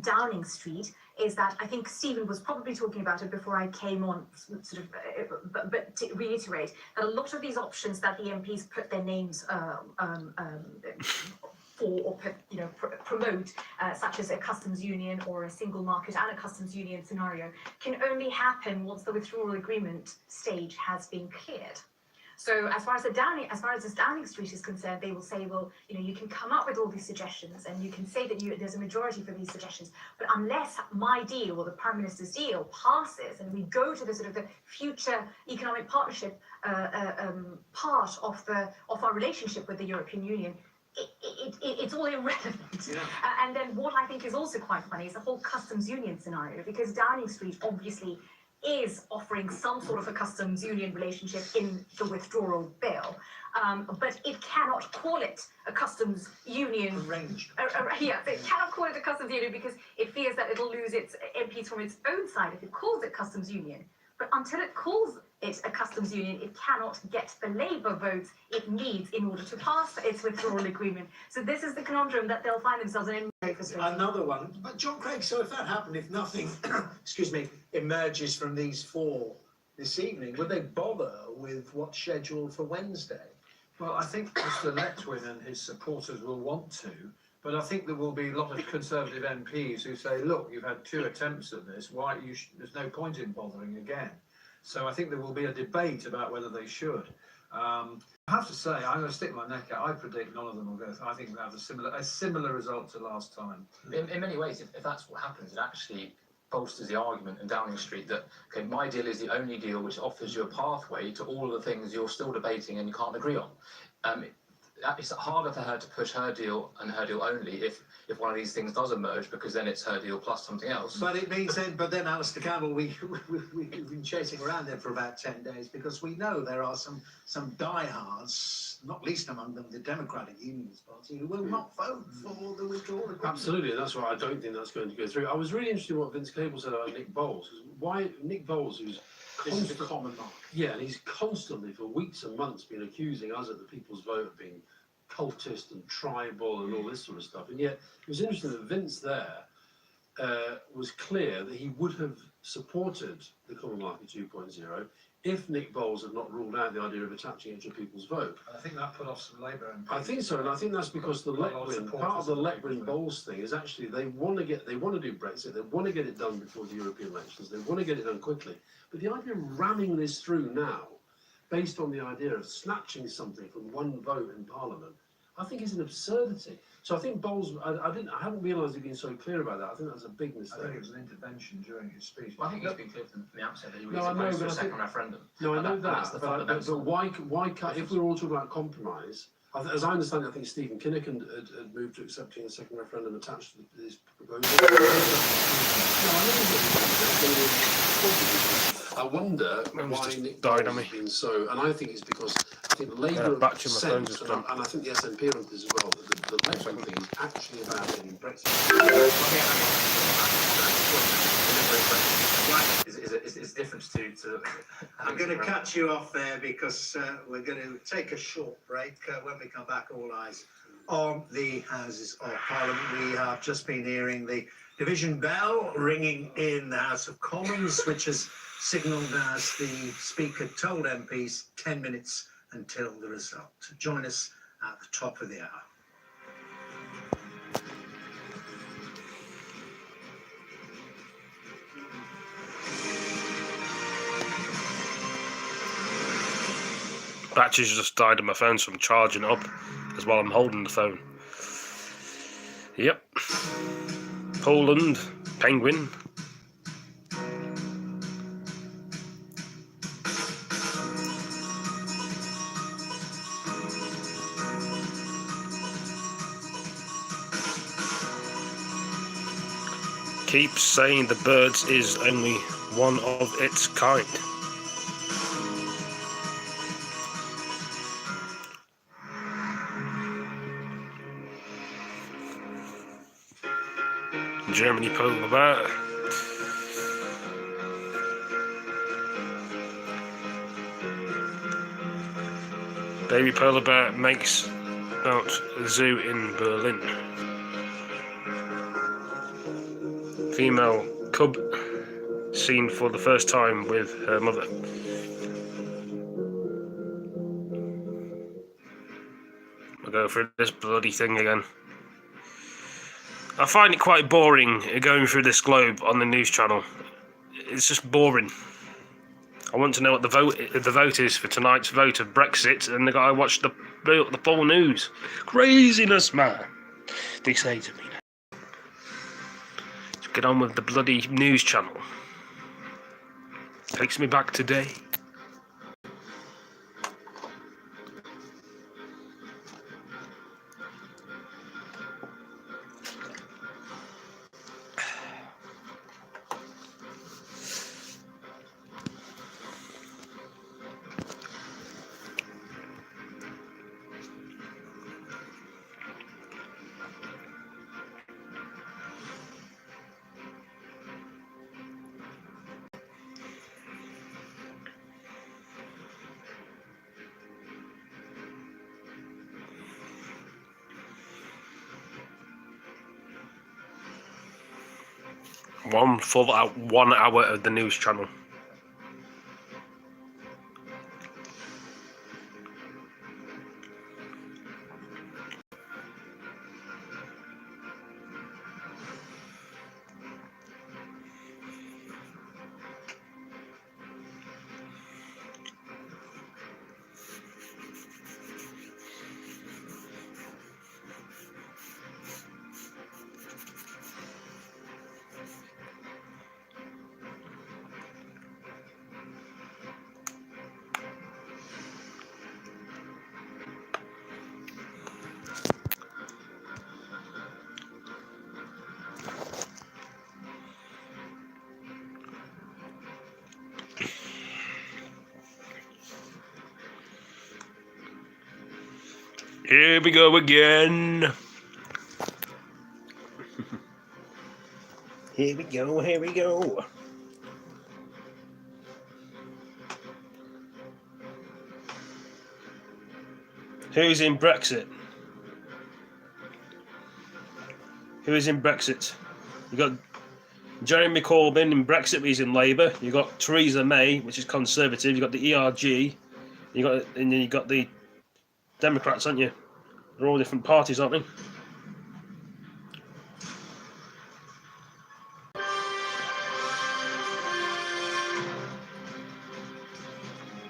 [SPEAKER 17] Downing Street is that I think Stephen was probably talking about it before I came on, sort of, but to reiterate that a lot of these options that the MPs put their names for or promote, such as a customs union or a single market and a customs union scenario, can only happen once the withdrawal agreement stage has been cleared. So as far as this Downing Street is concerned, they will say, well, you can come up with all these suggestions and you can say that there's a majority for these suggestions, but unless my deal or the Prime Minister's deal passes and we go to the sort of the future economic partnership part of our relationship with the European Union, it's all irrelevant. And then what I think is also quite funny is the whole customs union scenario, because Downing Street obviously is offering some sort of a customs union relationship in the withdrawal bill, but it cannot call it a customs union
[SPEAKER 8] arranged.
[SPEAKER 17] Yeah, it cannot call it a customs union because it fears that it'll lose its MPs from its own side if it calls it customs union. But until it calls it a customs union, it cannot get the Labour votes it needs in order to pass its withdrawal agreement. So this is the conundrum that they'll find themselves in.
[SPEAKER 8] Another one. But John Craig, so if that happened, if nothing, excuse me, emerges from these four this evening, would they bother with what's scheduled for Wednesday?
[SPEAKER 18] Well, I think Mr. Letwin and his supporters will want to, but I think there will be a lot of Conservative MPs who say, look, you've had 2 attempts at this, there's no point in bothering again. So I think there will be a debate about whether they should. I have to say, I'm going to stick my neck out. I predict none of them will go. I think they'll have a similar result to last time.
[SPEAKER 12] In many ways, if that's what happens, it actually bolsters the argument in Downing Street that, okay, my deal is the only deal which offers you a pathway to all of the things you're still debating and you can't agree on. It's harder for her to push her deal and her deal only if one of these things does emerge, because then it's her deal plus something else.
[SPEAKER 8] But it means then, Alistair Campbell, we've been chasing around them for about 10 days because we know there are some diehards, not least among them the Democratic Unionist Party, who will not vote for the withdrawal agreement.
[SPEAKER 13] Absolutely, that's why I don't think that's going to go through. I was really interested in what Vince Cable said about Nick Bowles. Why Nick Bowles, who's
[SPEAKER 8] This is the common mark.
[SPEAKER 13] Yeah, and he's constantly, for weeks and months, been accusing us at the People's Vote of being cultist and tribal and all this sort of stuff. And yet, it was interesting that Vince there was clear that he would have supported the Common Market 2.0 if Nick Bowles had not ruled out the idea of attaching it to People's Vote.
[SPEAKER 18] I think that put off some Labour MPs.
[SPEAKER 13] I think so, and I think that's because the Letwin, part of the Letwin-Bowles thing is actually they want to do Brexit, they want to get it done before the European elections, they want to get it done quickly. But the idea of ramming this through now, based on the idea of snatching something from one vote in Parliament, I think is an absurdity. So I think Bowles, I hadn't realised he'd been so clear about that. I think that's a big mistake.
[SPEAKER 18] I think it was an intervention during his speech.
[SPEAKER 12] Well, I think he's been clear from the outset that he was
[SPEAKER 13] No, I know,
[SPEAKER 12] opposed to a
[SPEAKER 13] but I
[SPEAKER 12] second
[SPEAKER 13] think-
[SPEAKER 12] referendum.
[SPEAKER 13] No, I
[SPEAKER 12] And
[SPEAKER 13] know
[SPEAKER 12] and that's
[SPEAKER 13] that,
[SPEAKER 12] the
[SPEAKER 13] but
[SPEAKER 12] fundamental.
[SPEAKER 13] why cut? If we're all talking about compromise, as I understand it, I think Stephen Kinnock had moved to accepting a second referendum attached to this proposal. I wonder why Nick Bowles has been so, and I think it's because I think Labour
[SPEAKER 1] back to my phone
[SPEAKER 13] sensed,
[SPEAKER 1] just
[SPEAKER 13] and
[SPEAKER 1] gone.
[SPEAKER 13] I think the SNP on this as well, that the Letwin thing is actually about getting Brexit.
[SPEAKER 12] It's different to
[SPEAKER 8] I'm going to cut you off there because we're going to take a short break. When we come back, all eyes on the Houses of Parliament. We have just been hearing the division bell ringing in the House of Commons, which has signalled as the Speaker told MPs 10 minutes until the result. Join us at the top of the hour.
[SPEAKER 1] Battery's just died on my phone, so I'm charging it up as while I'm holding the phone. Yep. Poland, Penguin. Keeps saying the birds is only one of its kind. Germany polar bear. Baby polar bear makes out zoo in Berlin. Female cub seen for the first time with her mother. I'll go through this bloody thing again. I find it quite boring going through this globe on the news channel. It's just boring. I want to know what the vote is for tonight's vote of Brexit, and I gotta watch the full news. Craziness, man. They say to me. Just get on with the bloody news channel. Takes me back today. 1 full out 1 hour of the news channel. Here we go again. Here we go, here we go. Who's in Brexit? Who is in Brexit? You got Jeremy Corbyn in Brexit, he's in Labour. You got Theresa May, which is Conservative. You got the ERG. And then you got the Democrats, aren't you? They're all different parties, aren't they?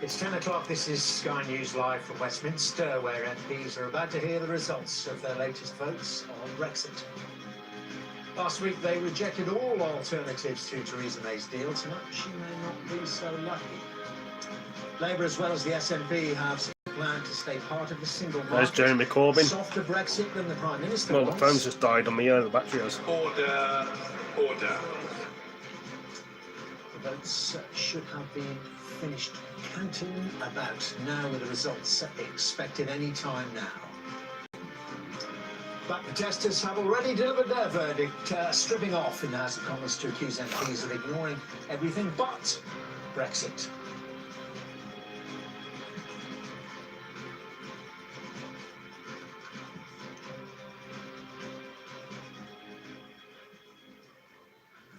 [SPEAKER 8] It's 10 o'clock. This is Sky News Live from Westminster, where MPs are about to hear the results of their latest votes on Brexit. Last week, they rejected all alternatives to Theresa May's deal. Tonight, she may not be so lucky. Labour, as well as the SNP, have planned to stay part of the single market.
[SPEAKER 1] There's Jeremy Corbyn.
[SPEAKER 8] Softer Brexit than the Prime Minister
[SPEAKER 1] Well, the
[SPEAKER 8] wants.
[SPEAKER 1] phone's just died on me, the battery has.
[SPEAKER 8] Order. The votes should have been finished counting about now, with the results expected any time now. But protesters have already delivered their verdict, stripping off in the House of Commons to accuse MPs of ignoring everything but Brexit.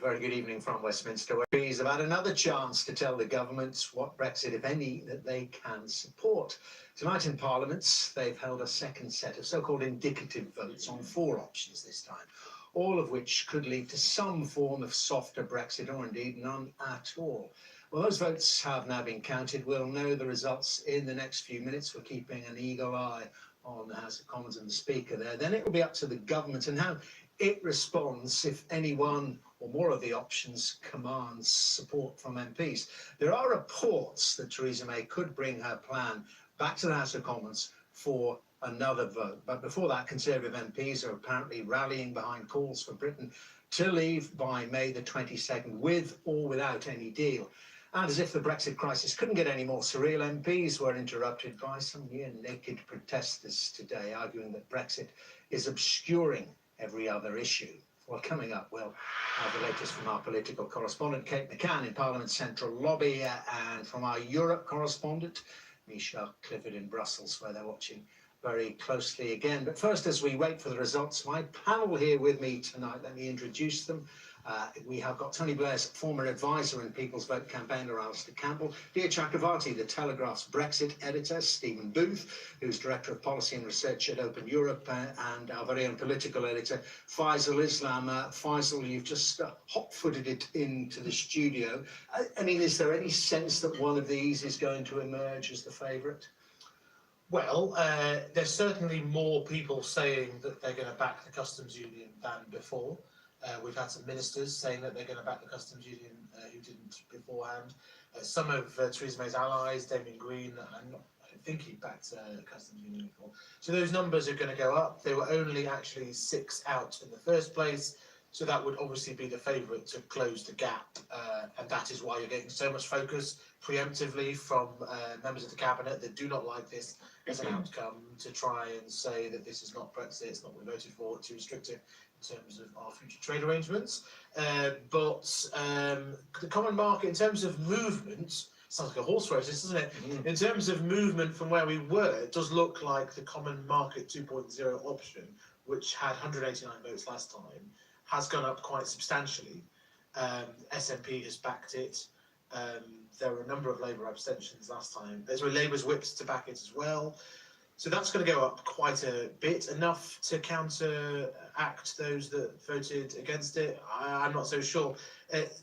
[SPEAKER 8] Very good evening from Westminster, where MPs have had another chance to tell the government what Brexit, if any, that they can support. Tonight in Parliament, they've held a second set of so-called indicative votes on 4 options this time, all of which could lead to some form of softer Brexit, or indeed none at all. Well, those votes have now been counted. We'll know the results in the next few minutes. We're keeping an eagle eye on the House of Commons and the Speaker there. Then it will be up to the government and how it responds if any one or more of the options commands support from MPs. There are reports that Theresa May could bring her plan back to the House of Commons for another vote. But before that, Conservative MPs are apparently rallying behind calls for Britain to leave by May the 22nd, with or without any deal. And as if the Brexit crisis couldn't get any more surreal, MPs were interrupted by some near-naked protesters today, arguing that Brexit is obscuring every other issue. Well, coming up, we'll have the latest from our political correspondent, Kate McCann, in Parliament's Central Lobby, and from our Europe correspondent, Misha Clifford, in Brussels, where they're watching very closely again. But first, as we wait for the results, my panel here with me tonight, let me introduce them. We have got Tony Blair's former advisor and People's Vote campaigner, Alistair Campbell, Dia Chakravarti, the Telegraph's Brexit editor, Stephen Booth, who's Director of Policy and Research at Open Europe, and our very own political editor, Faisal Islam. Faisal, you've just hot-footed it into the studio. I mean, is there any sense that one of these is going to emerge as the favourite?
[SPEAKER 6] Well, there's certainly more people saying that they're going to back the customs union than before. We've had some ministers saying that they're going to back the customs union who didn't beforehand. Some of Theresa May's allies, Damien Green, I don't think he backed the customs union before. So those numbers are going to go up. There were only actually 6 out in the first place. So that would obviously be the favourite to close the gap. And that is why you're getting so much focus preemptively from members of the cabinet that do not like this as an outcome, to try and say that this is not Brexit, it's not what we voted for, too restrictive in terms of our future trade arrangements. But the common market, in terms of movement, sounds like a horse race, doesn't it? In terms of movement from where we were, it does look like the common market 2.0 option, which had 189 votes last time, has gone up quite substantially. SNP has backed it. There were a number of Labour abstentions last time. There's Labour's whipped to back it as well. So that's going to go up quite a bit, enough to counteract those that voted against it. I'm not so sure.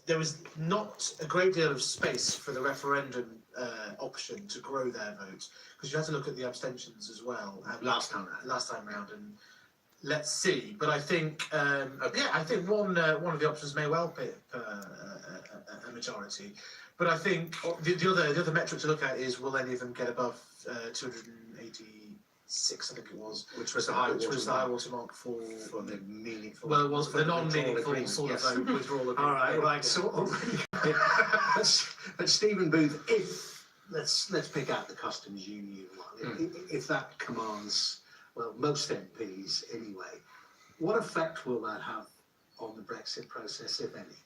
[SPEAKER 6] There was not a great deal of space for the referendum option to grow their vote, because you have to look at the abstentions as well. Last time round, and let's see. But I think, I think one of the options may well be a majority. But I think the other metric to look at is, will any of them get above 286, I think it was, which was the high watermark for the meaningful. Well, it was the non-meaningful sort of vote withdrawal. All right, right. So but Stephen Booth, if let's pick out the customs union one, if that commands, well, most MPs anyway, what effect will that have on the Brexit process, if any?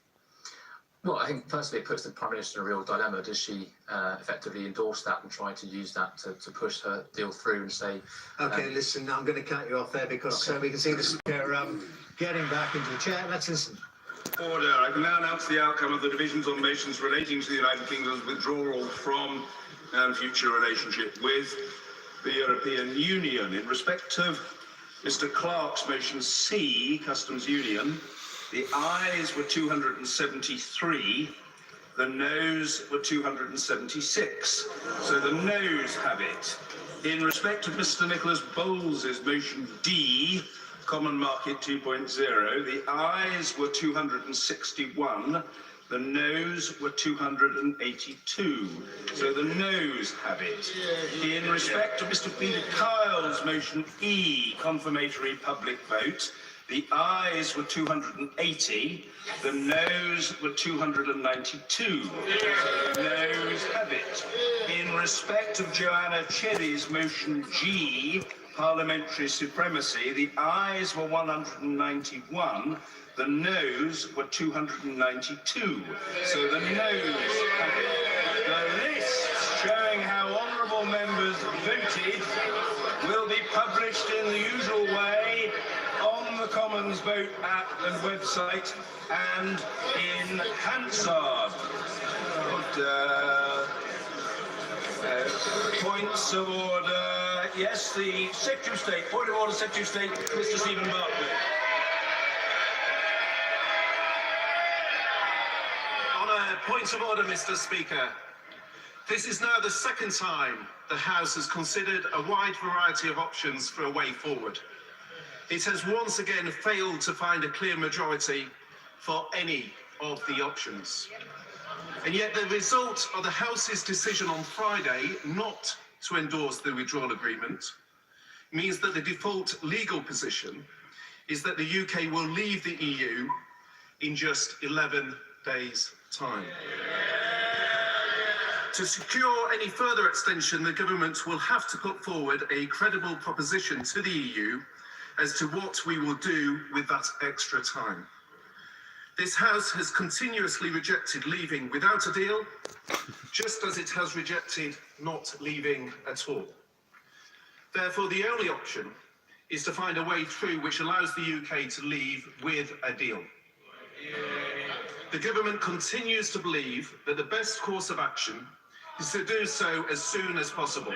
[SPEAKER 12] Well, I think firstly it puts the Prime Minister in a real dilemma. Does she effectively endorse that and try to use that to push her deal through and say...
[SPEAKER 8] Okay, listen, I'm going to cut you off there because we can see the Speaker getting back into the chair. Let's listen.
[SPEAKER 2] Order. I can now announce the outcome of the divisions on motions relating to the United Kingdom's withdrawal from and future relationship with the European Union. In respect of Mr. Clark's motion C, Customs Union, the ayes were 273, the noes were 276. So the noes have it. In respect of Mr. Nicholas Bowles' motion D, Common Market 2.0, the ayes were 261, the noes were 282. So the noes have it. In respect of Mr. Peter Kyle's motion E, confirmatory public vote, the ayes were 280, the noes were 292. So the noes have it. In respect of Joanna Cherry's motion G, parliamentary supremacy, the ayes were 191, the noes were 292. So the noes have it. The list showing how honourable members voted will be published in the usual way on the Commons Vote app and website and in Hansard. Points of order. Yes, the Secretary of State. Point of order, Secretary of State, Mr. Stephen Barclay.
[SPEAKER 5] On a point of order, Mr. Speaker. This is now the second time the House has considered a wide variety of options for a way forward. It has once again failed to find a clear majority for any of the options. And yet the result of the House's decision on Friday not to endorse the withdrawal agreement means that the default legal position is that the UK will leave the EU in just 11 days' time. To secure any further extension, the government will have to put forward a credible proposition to the EU as to what we will do with that extra time. This House has continuously rejected leaving without a deal, just as it has rejected not leaving at all. Therefore, the only option is to find a way through which allows the UK to leave with a deal. The government continues to believe that the best course of action is to do so as soon as possible.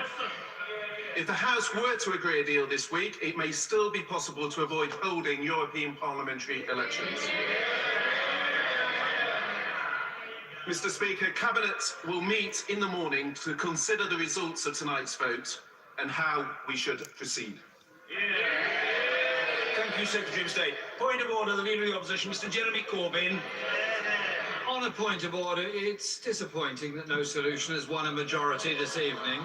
[SPEAKER 5] If the House were to agree a deal this week, it may still be possible to avoid holding European parliamentary elections. Mr. Speaker, Cabinet will meet in the morning to consider the results of tonight's vote and how we should proceed.
[SPEAKER 2] Thank you, Secretary of State. Point of order, the Leader of the Opposition, Mr. Jeremy Corbyn.
[SPEAKER 23] On a point of order, it's disappointing that no solution has won a majority this evening.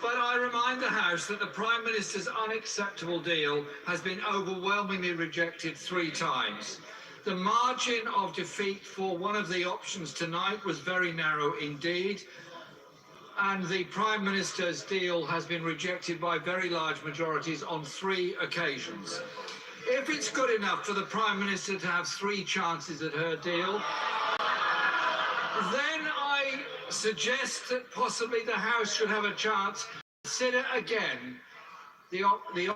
[SPEAKER 23] But I remind the House that the Prime Minister's unacceptable deal has been overwhelmingly rejected 3 times. The margin of defeat for one of the options tonight was very narrow indeed, and the Prime Minister's deal has been rejected by very large majorities on 3 occasions. If it's good enough for the Prime Minister to have 3 chances at her deal, then I suggest that possibly the House should have a chance to consider again the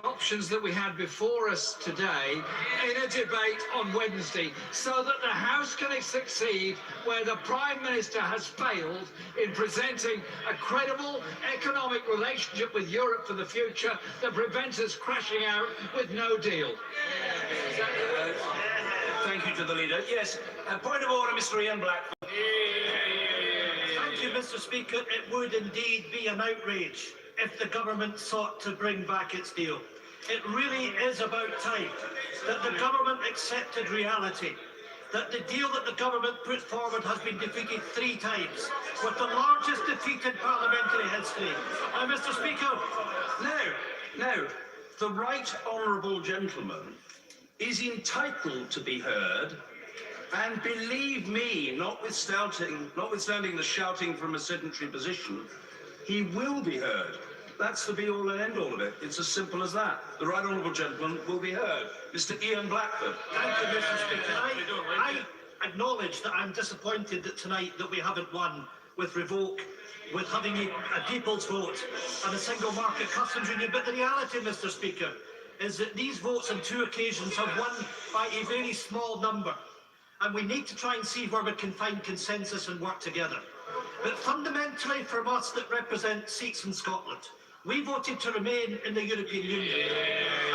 [SPEAKER 23] options that we had before us today in a debate on Wednesday, so that the House can succeed where the Prime Minister has failed in presenting a credible economic relationship with Europe for the future that prevents us crashing out with no deal.
[SPEAKER 3] Thank you to the leader. Yes, point of order, Mr. Ian Blackford.
[SPEAKER 7] Thank you, Mr. Speaker. It would indeed be an outrage if the government sought to bring back its deal. It really is about time that the government accepted reality, that the deal that the government put forward has been defeated 3 times, with the largest defeat in parliamentary history. And Mr. Speaker,
[SPEAKER 3] Now, the right honourable gentleman is entitled to be heard, and believe me, notwithstanding the shouting from a sedentary position, he will be heard. That's the be-all and end-all of it. It's as simple as that. The right honourable gentleman will be heard. Mr. Ian Blackford.
[SPEAKER 7] thank you, Mr. Speaker. I acknowledge that I'm disappointed that tonight that we haven't won with revoke, with having a people's vote and a single market customs union. But the reality, Mr. Speaker, is that these votes on 2 occasions have won by a very small number. And we need to try and see where we can find consensus and work together. But fundamentally, from us that represent seats in Scotland, we voted to remain in the European Union.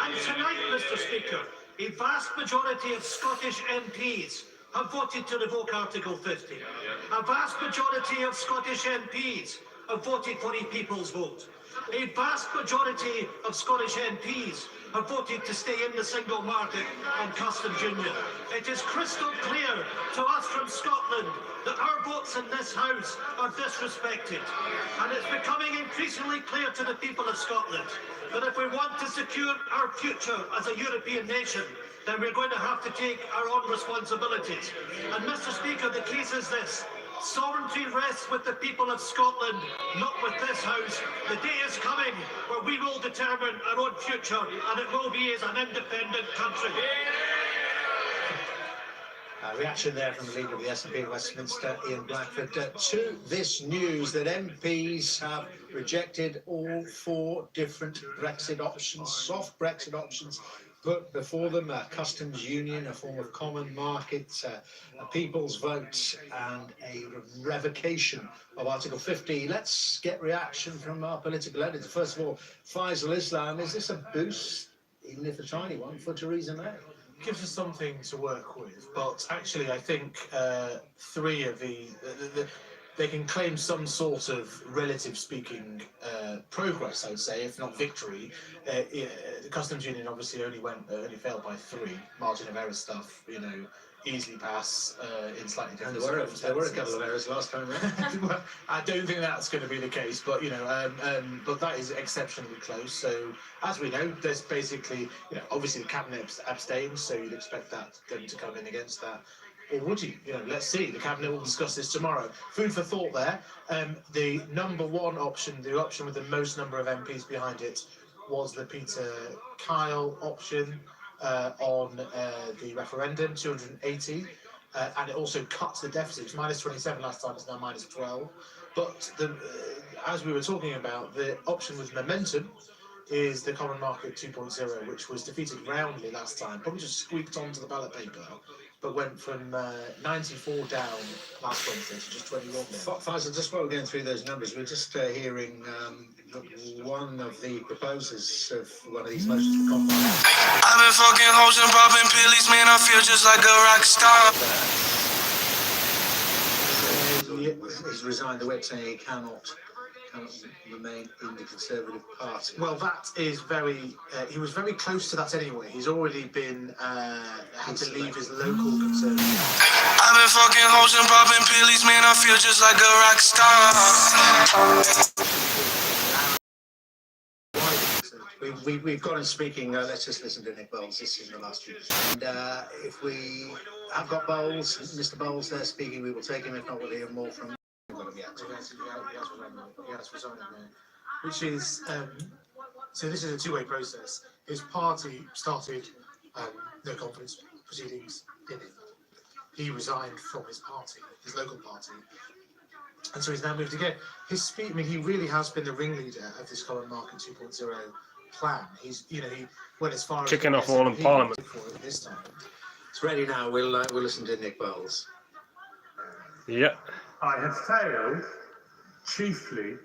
[SPEAKER 7] And tonight, Mr. Speaker, a vast majority of Scottish MPs have voted to revoke Article 50. A vast majority of Scottish MPs have voted for a people's vote. A vast majority of Scottish MPs have voted to stay in the single market and customs union. It is crystal clear to us from Scotland that our votes in this House are disrespected. And it's becoming increasingly clear to the people of Scotland that if we want to secure our future as a European nation, then we're going to have to take our own responsibilities. And Mr. Speaker, the case is this. Sovereignty rests with the people of Scotland, not with this House. The day is coming where we will determine our own future, and it will be as an independent country.
[SPEAKER 8] Reaction there from the leader of the SNP in Westminster, Ian Blackford, to this news that MPs have rejected all 4 different Brexit options, soft Brexit options, put before them a customs union, a form of common market, a people's vote, and a revocation of Article 50. Let's get reaction from our political editor. First of all, Faisal Islam, is this a boost, even if a tiny one, for Theresa May?
[SPEAKER 6] Gives us something to work with, but actually I think 3 of they can claim some sort of, relative speaking, progress, I would say, if not victory. The customs union obviously only failed by 3. Margin of error stuff, easily pass in slightly different circumstances.
[SPEAKER 8] There were a couple of errors last time around.
[SPEAKER 6] Well, I don't think that's going to be the case, but but that is exceptionally close. So as we know, there's basically, obviously the cabinet abstains, so you'd expect them to come in against that. Or would you? Let's see. The Cabinet will discuss this tomorrow. Food for thought there. The number 1 option, the option with the most number of MPs behind it, was the Peter Kyle option on the referendum, 280. And it also cuts the deficit. It was minus 27 last time, it's now minus 12. But as we were talking about, the option with momentum is the Common Market 2.0, which was defeated roundly last time, probably just squeaked onto the ballot paper, but went from 94 down last Wednesday to just 21 down.
[SPEAKER 8] Faisal, just while we're going through those numbers, we're just hearing one of the proposers of one of these motions for Common Market.
[SPEAKER 10] I've been fucking hoes and popping pillies, man, I feel just like a rock star.
[SPEAKER 8] He's resigned the whip, saying he cannot remain in the Conservative Party.
[SPEAKER 6] Well, that is very. He was very close to that anyway. He's already been had to leave his local Conservative.
[SPEAKER 10] I've been fucking hoes and popping pillies, man, I feel just like a rock star.
[SPEAKER 8] We've got him speaking. Let's just listen to Nick Bowles. This is the last few. And if we have got Bowles, Mr. Bowles there speaking, we will take him. If not, we'll hear more from him.
[SPEAKER 6] Which is so this is a 2-way process. His party started no confidence proceedings in it. He resigned from his party, his local party, and so he's now moved again. His speech, he really has been the ringleader of this Common Market 2.0
[SPEAKER 8] plan. He's, you know, he went as far
[SPEAKER 1] Kicking
[SPEAKER 8] as
[SPEAKER 1] off all in
[SPEAKER 8] SNP
[SPEAKER 1] Parliament.
[SPEAKER 8] for it this time. It's ready now. We'll listen to Nick Bowles.
[SPEAKER 1] Yeah.
[SPEAKER 11] I have failed chiefly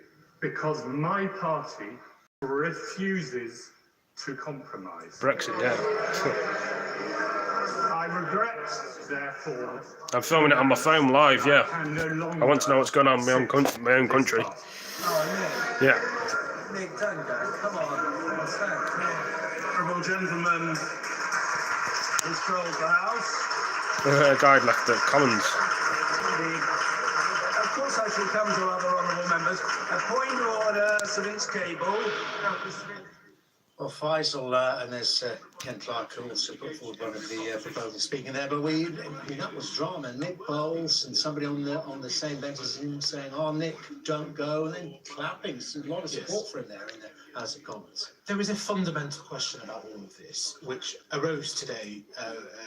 [SPEAKER 11] because my party refuses to compromise.
[SPEAKER 1] Brexit, yeah.
[SPEAKER 11] I regret, therefore,
[SPEAKER 1] I'm filming it on my phone live, yeah.
[SPEAKER 11] can no longer
[SPEAKER 1] I want to know what's going on in my own country. Yeah.
[SPEAKER 11] Nick, don't go. Come on. Honourable gentlemen, control the House.
[SPEAKER 1] A guy left the Commons.
[SPEAKER 11] Of course, I shall come to other honourable members. A point of order, Sir Vince Cable.
[SPEAKER 8] Well, Faisal and there's Ken Clark who also put forward one of the proposals speaking there, but that was drama. Nick Bowles and somebody on the same bench as him saying, "Oh, Nick, don't go," and then clapping. So a lot of support for him there in the House of Commons.
[SPEAKER 6] There is a fundamental question about all of this, which arose today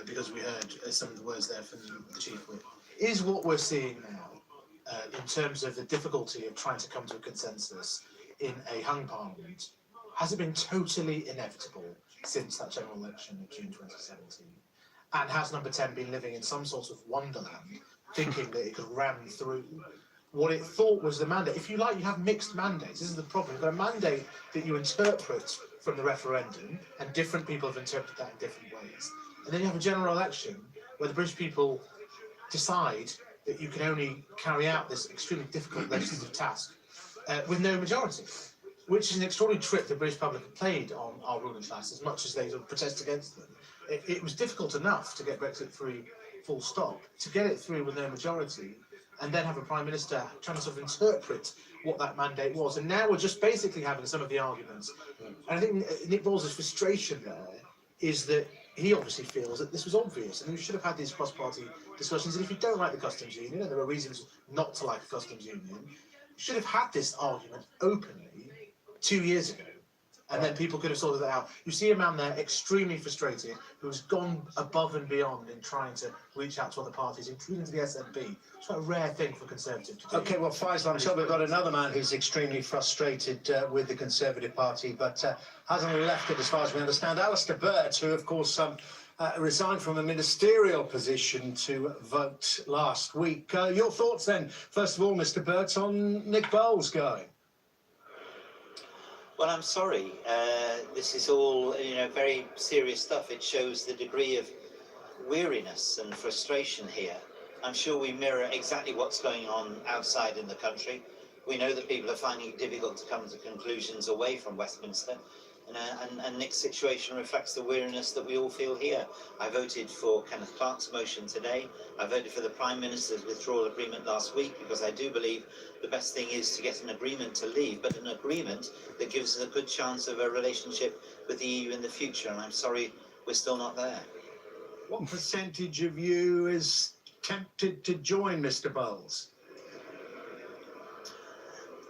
[SPEAKER 6] because we heard some of the words there from the Chief Whip. Is what we're seeing now, in terms of the difficulty of trying to come to a consensus in a hung parliament, has it been totally inevitable since that general election of June 2017? And has Number 10 been living in some sort of wonderland, thinking that it could ram through what it thought was the mandate? If you like, you have mixed mandates. This is the problem. You've got a mandate that you interpret from the referendum, and different people have interpreted that in different ways. And then you have a general election where the British people decide that you can only carry out this extremely difficult legislative task with no majority, which is an extraordinary trick the British public have played on our ruling class, as much as they sort of protest against them. It was difficult enough to get Brexit through, full stop, to get it through with no majority, and then have a Prime Minister trying to sort of interpret what that mandate was. And now we're just basically having some of the arguments. And I think Nick Bowles' frustration there is that he obviously feels that this was obvious, and we should have had these cross-party discussions. And if you don't like the customs union, and there are reasons not to like a customs union, you should have had this argument openly 2 years ago, and then people could have sorted that out. You see a man there extremely frustrated, who's gone above and beyond in trying to reach out to other parties, including to the SNP. It's quite a rare thing for Conservative to do.
[SPEAKER 8] Okay, well, Faisal, I'm sure we've got another man who's extremely frustrated with the Conservative Party, but hasn't left it as far as we understand. Alistair Burt, who, of course, resigned from a ministerial position to vote last week. Your thoughts then, first of all, Mr. Burt, on Nick Bowles going?
[SPEAKER 14] Well, I'm sorry. This is all, very serious stuff. It shows the degree of weariness and frustration here. I'm sure we mirror exactly what's going on outside in the country. We know that people are finding it difficult to come to conclusions away from Westminster. And Nick's situation reflects the weariness that we all feel here. I voted for Kenneth Clarke's motion today. I voted for the Prime Minister's withdrawal agreement last week because I do believe the best thing is to get an agreement to leave, but an agreement that gives us a good chance of a relationship with the EU in the future. And I'm sorry we're still not there.
[SPEAKER 8] What percentage of you is tempted to join Mr. Bowles?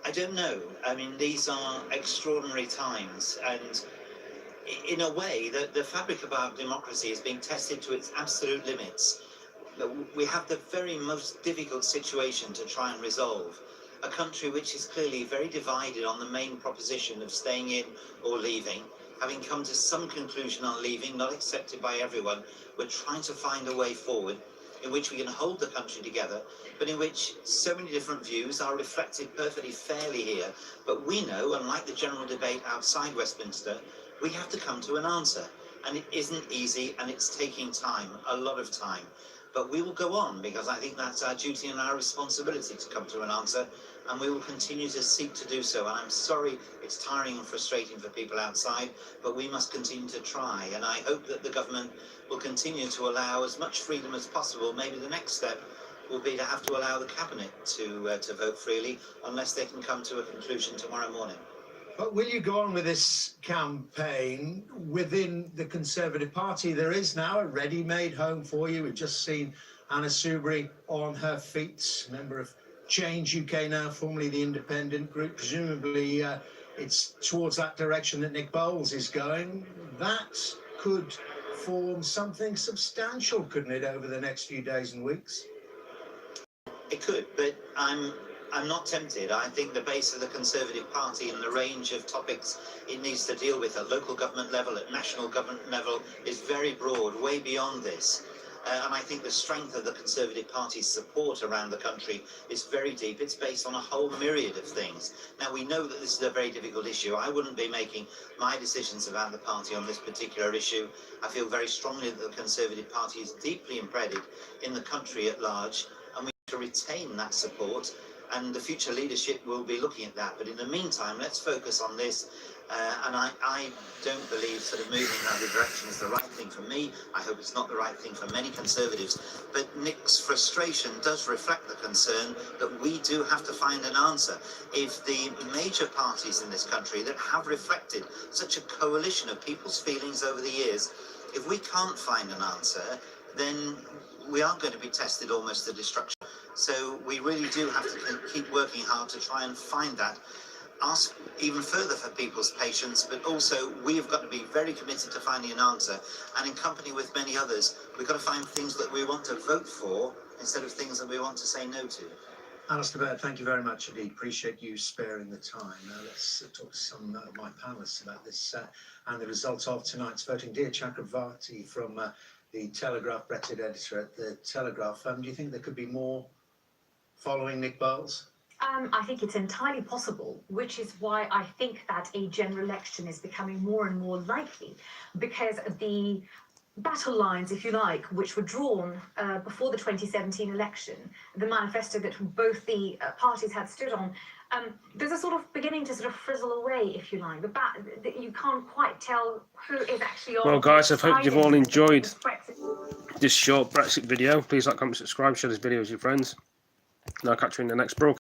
[SPEAKER 14] I don't know. I mean, these are extraordinary times, and in a way, the fabric of our democracy is being tested to its absolute limits. We have the very most difficult situation to try and resolve. A country which is clearly very divided on the main proposition of staying in or leaving. Having come to some conclusion on leaving, not accepted by everyone, we're trying to find a way forward in which we can hold the country together, but in which so many different views are reflected perfectly fairly here. But we know, unlike the general debate outside Westminster, we have to come to an answer. And it isn't easy, and it's taking time, a lot of time. But we will go on, because I think that's our duty and our responsibility to come to an answer, and we will continue to seek to do so. And I'm sorry it's tiring and frustrating for people outside, but we must continue to try. And I hope that the government will continue to allow as much freedom as possible. Maybe the next step will be to have to allow the Cabinet to vote freely, unless they can come to a conclusion tomorrow morning.
[SPEAKER 8] But will you go on with this campaign within the Conservative Party? There is now a ready-made home for you. We've just seen Anna Soubry on her feet, member of Change UK now, formerly the Independent Group. Presumably it's towards that direction that Nick Bowles is going. That could form something substantial, couldn't it, over the next few days and weeks?
[SPEAKER 14] It could, but I'm I'm not tempted. I think the base of the Conservative Party and the range of topics it needs to deal with at local government level, at national government level, is very broad, way beyond this. And I think the strength of the Conservative Party's support around the country is very deep. It's based on a whole myriad of things. Now, we know that this is a very difficult issue. I wouldn't be making my decisions about the party on this particular issue. I feel very strongly that the Conservative Party is deeply embedded in the country at large, and we need to retain that support. And the future leadership will be looking at that. But in the meantime, let's focus on this. And I don't believe sort of moving in that direction is the right thing for me. I hope it's not the right thing for many Conservatives. But Nick's frustration does reflect the concern that we do have to find an answer. If the major parties in this country that have reflected such a coalition of people's feelings over the years, if we can't find an answer, then we are going to be tested almost to destruction. So we really do have to keep working hard to try and find that. Ask even further for people's patience, but also we've got to be very committed to finding an answer. And in company with many others, we've got to find things that we want to vote for instead of things that we want to say no to.
[SPEAKER 8] Alistair Baird, thank you very much indeed. Appreciate you sparing the time. Now let's talk to some of my panellists about this and the results of tonight's voting. Dear Chakravarti from the Telegraph, Brexit editor at the Telegraph, do you think there could be more following Nick Boles?
[SPEAKER 17] I think it's entirely possible, which is why I think that a general election is becoming more and more likely, because the battle lines, if you like, which were drawn before the 2017 election, the manifesto that both the parties had stood on, there's a sort of beginning to sort of frizzle away, if you like. You can't quite tell who is actually on.
[SPEAKER 1] Well, guys, I hope you've all enjoyed this short Brexit video. Please like, comment, subscribe, share this video with your friends. And I'll catch you in the next broadcast.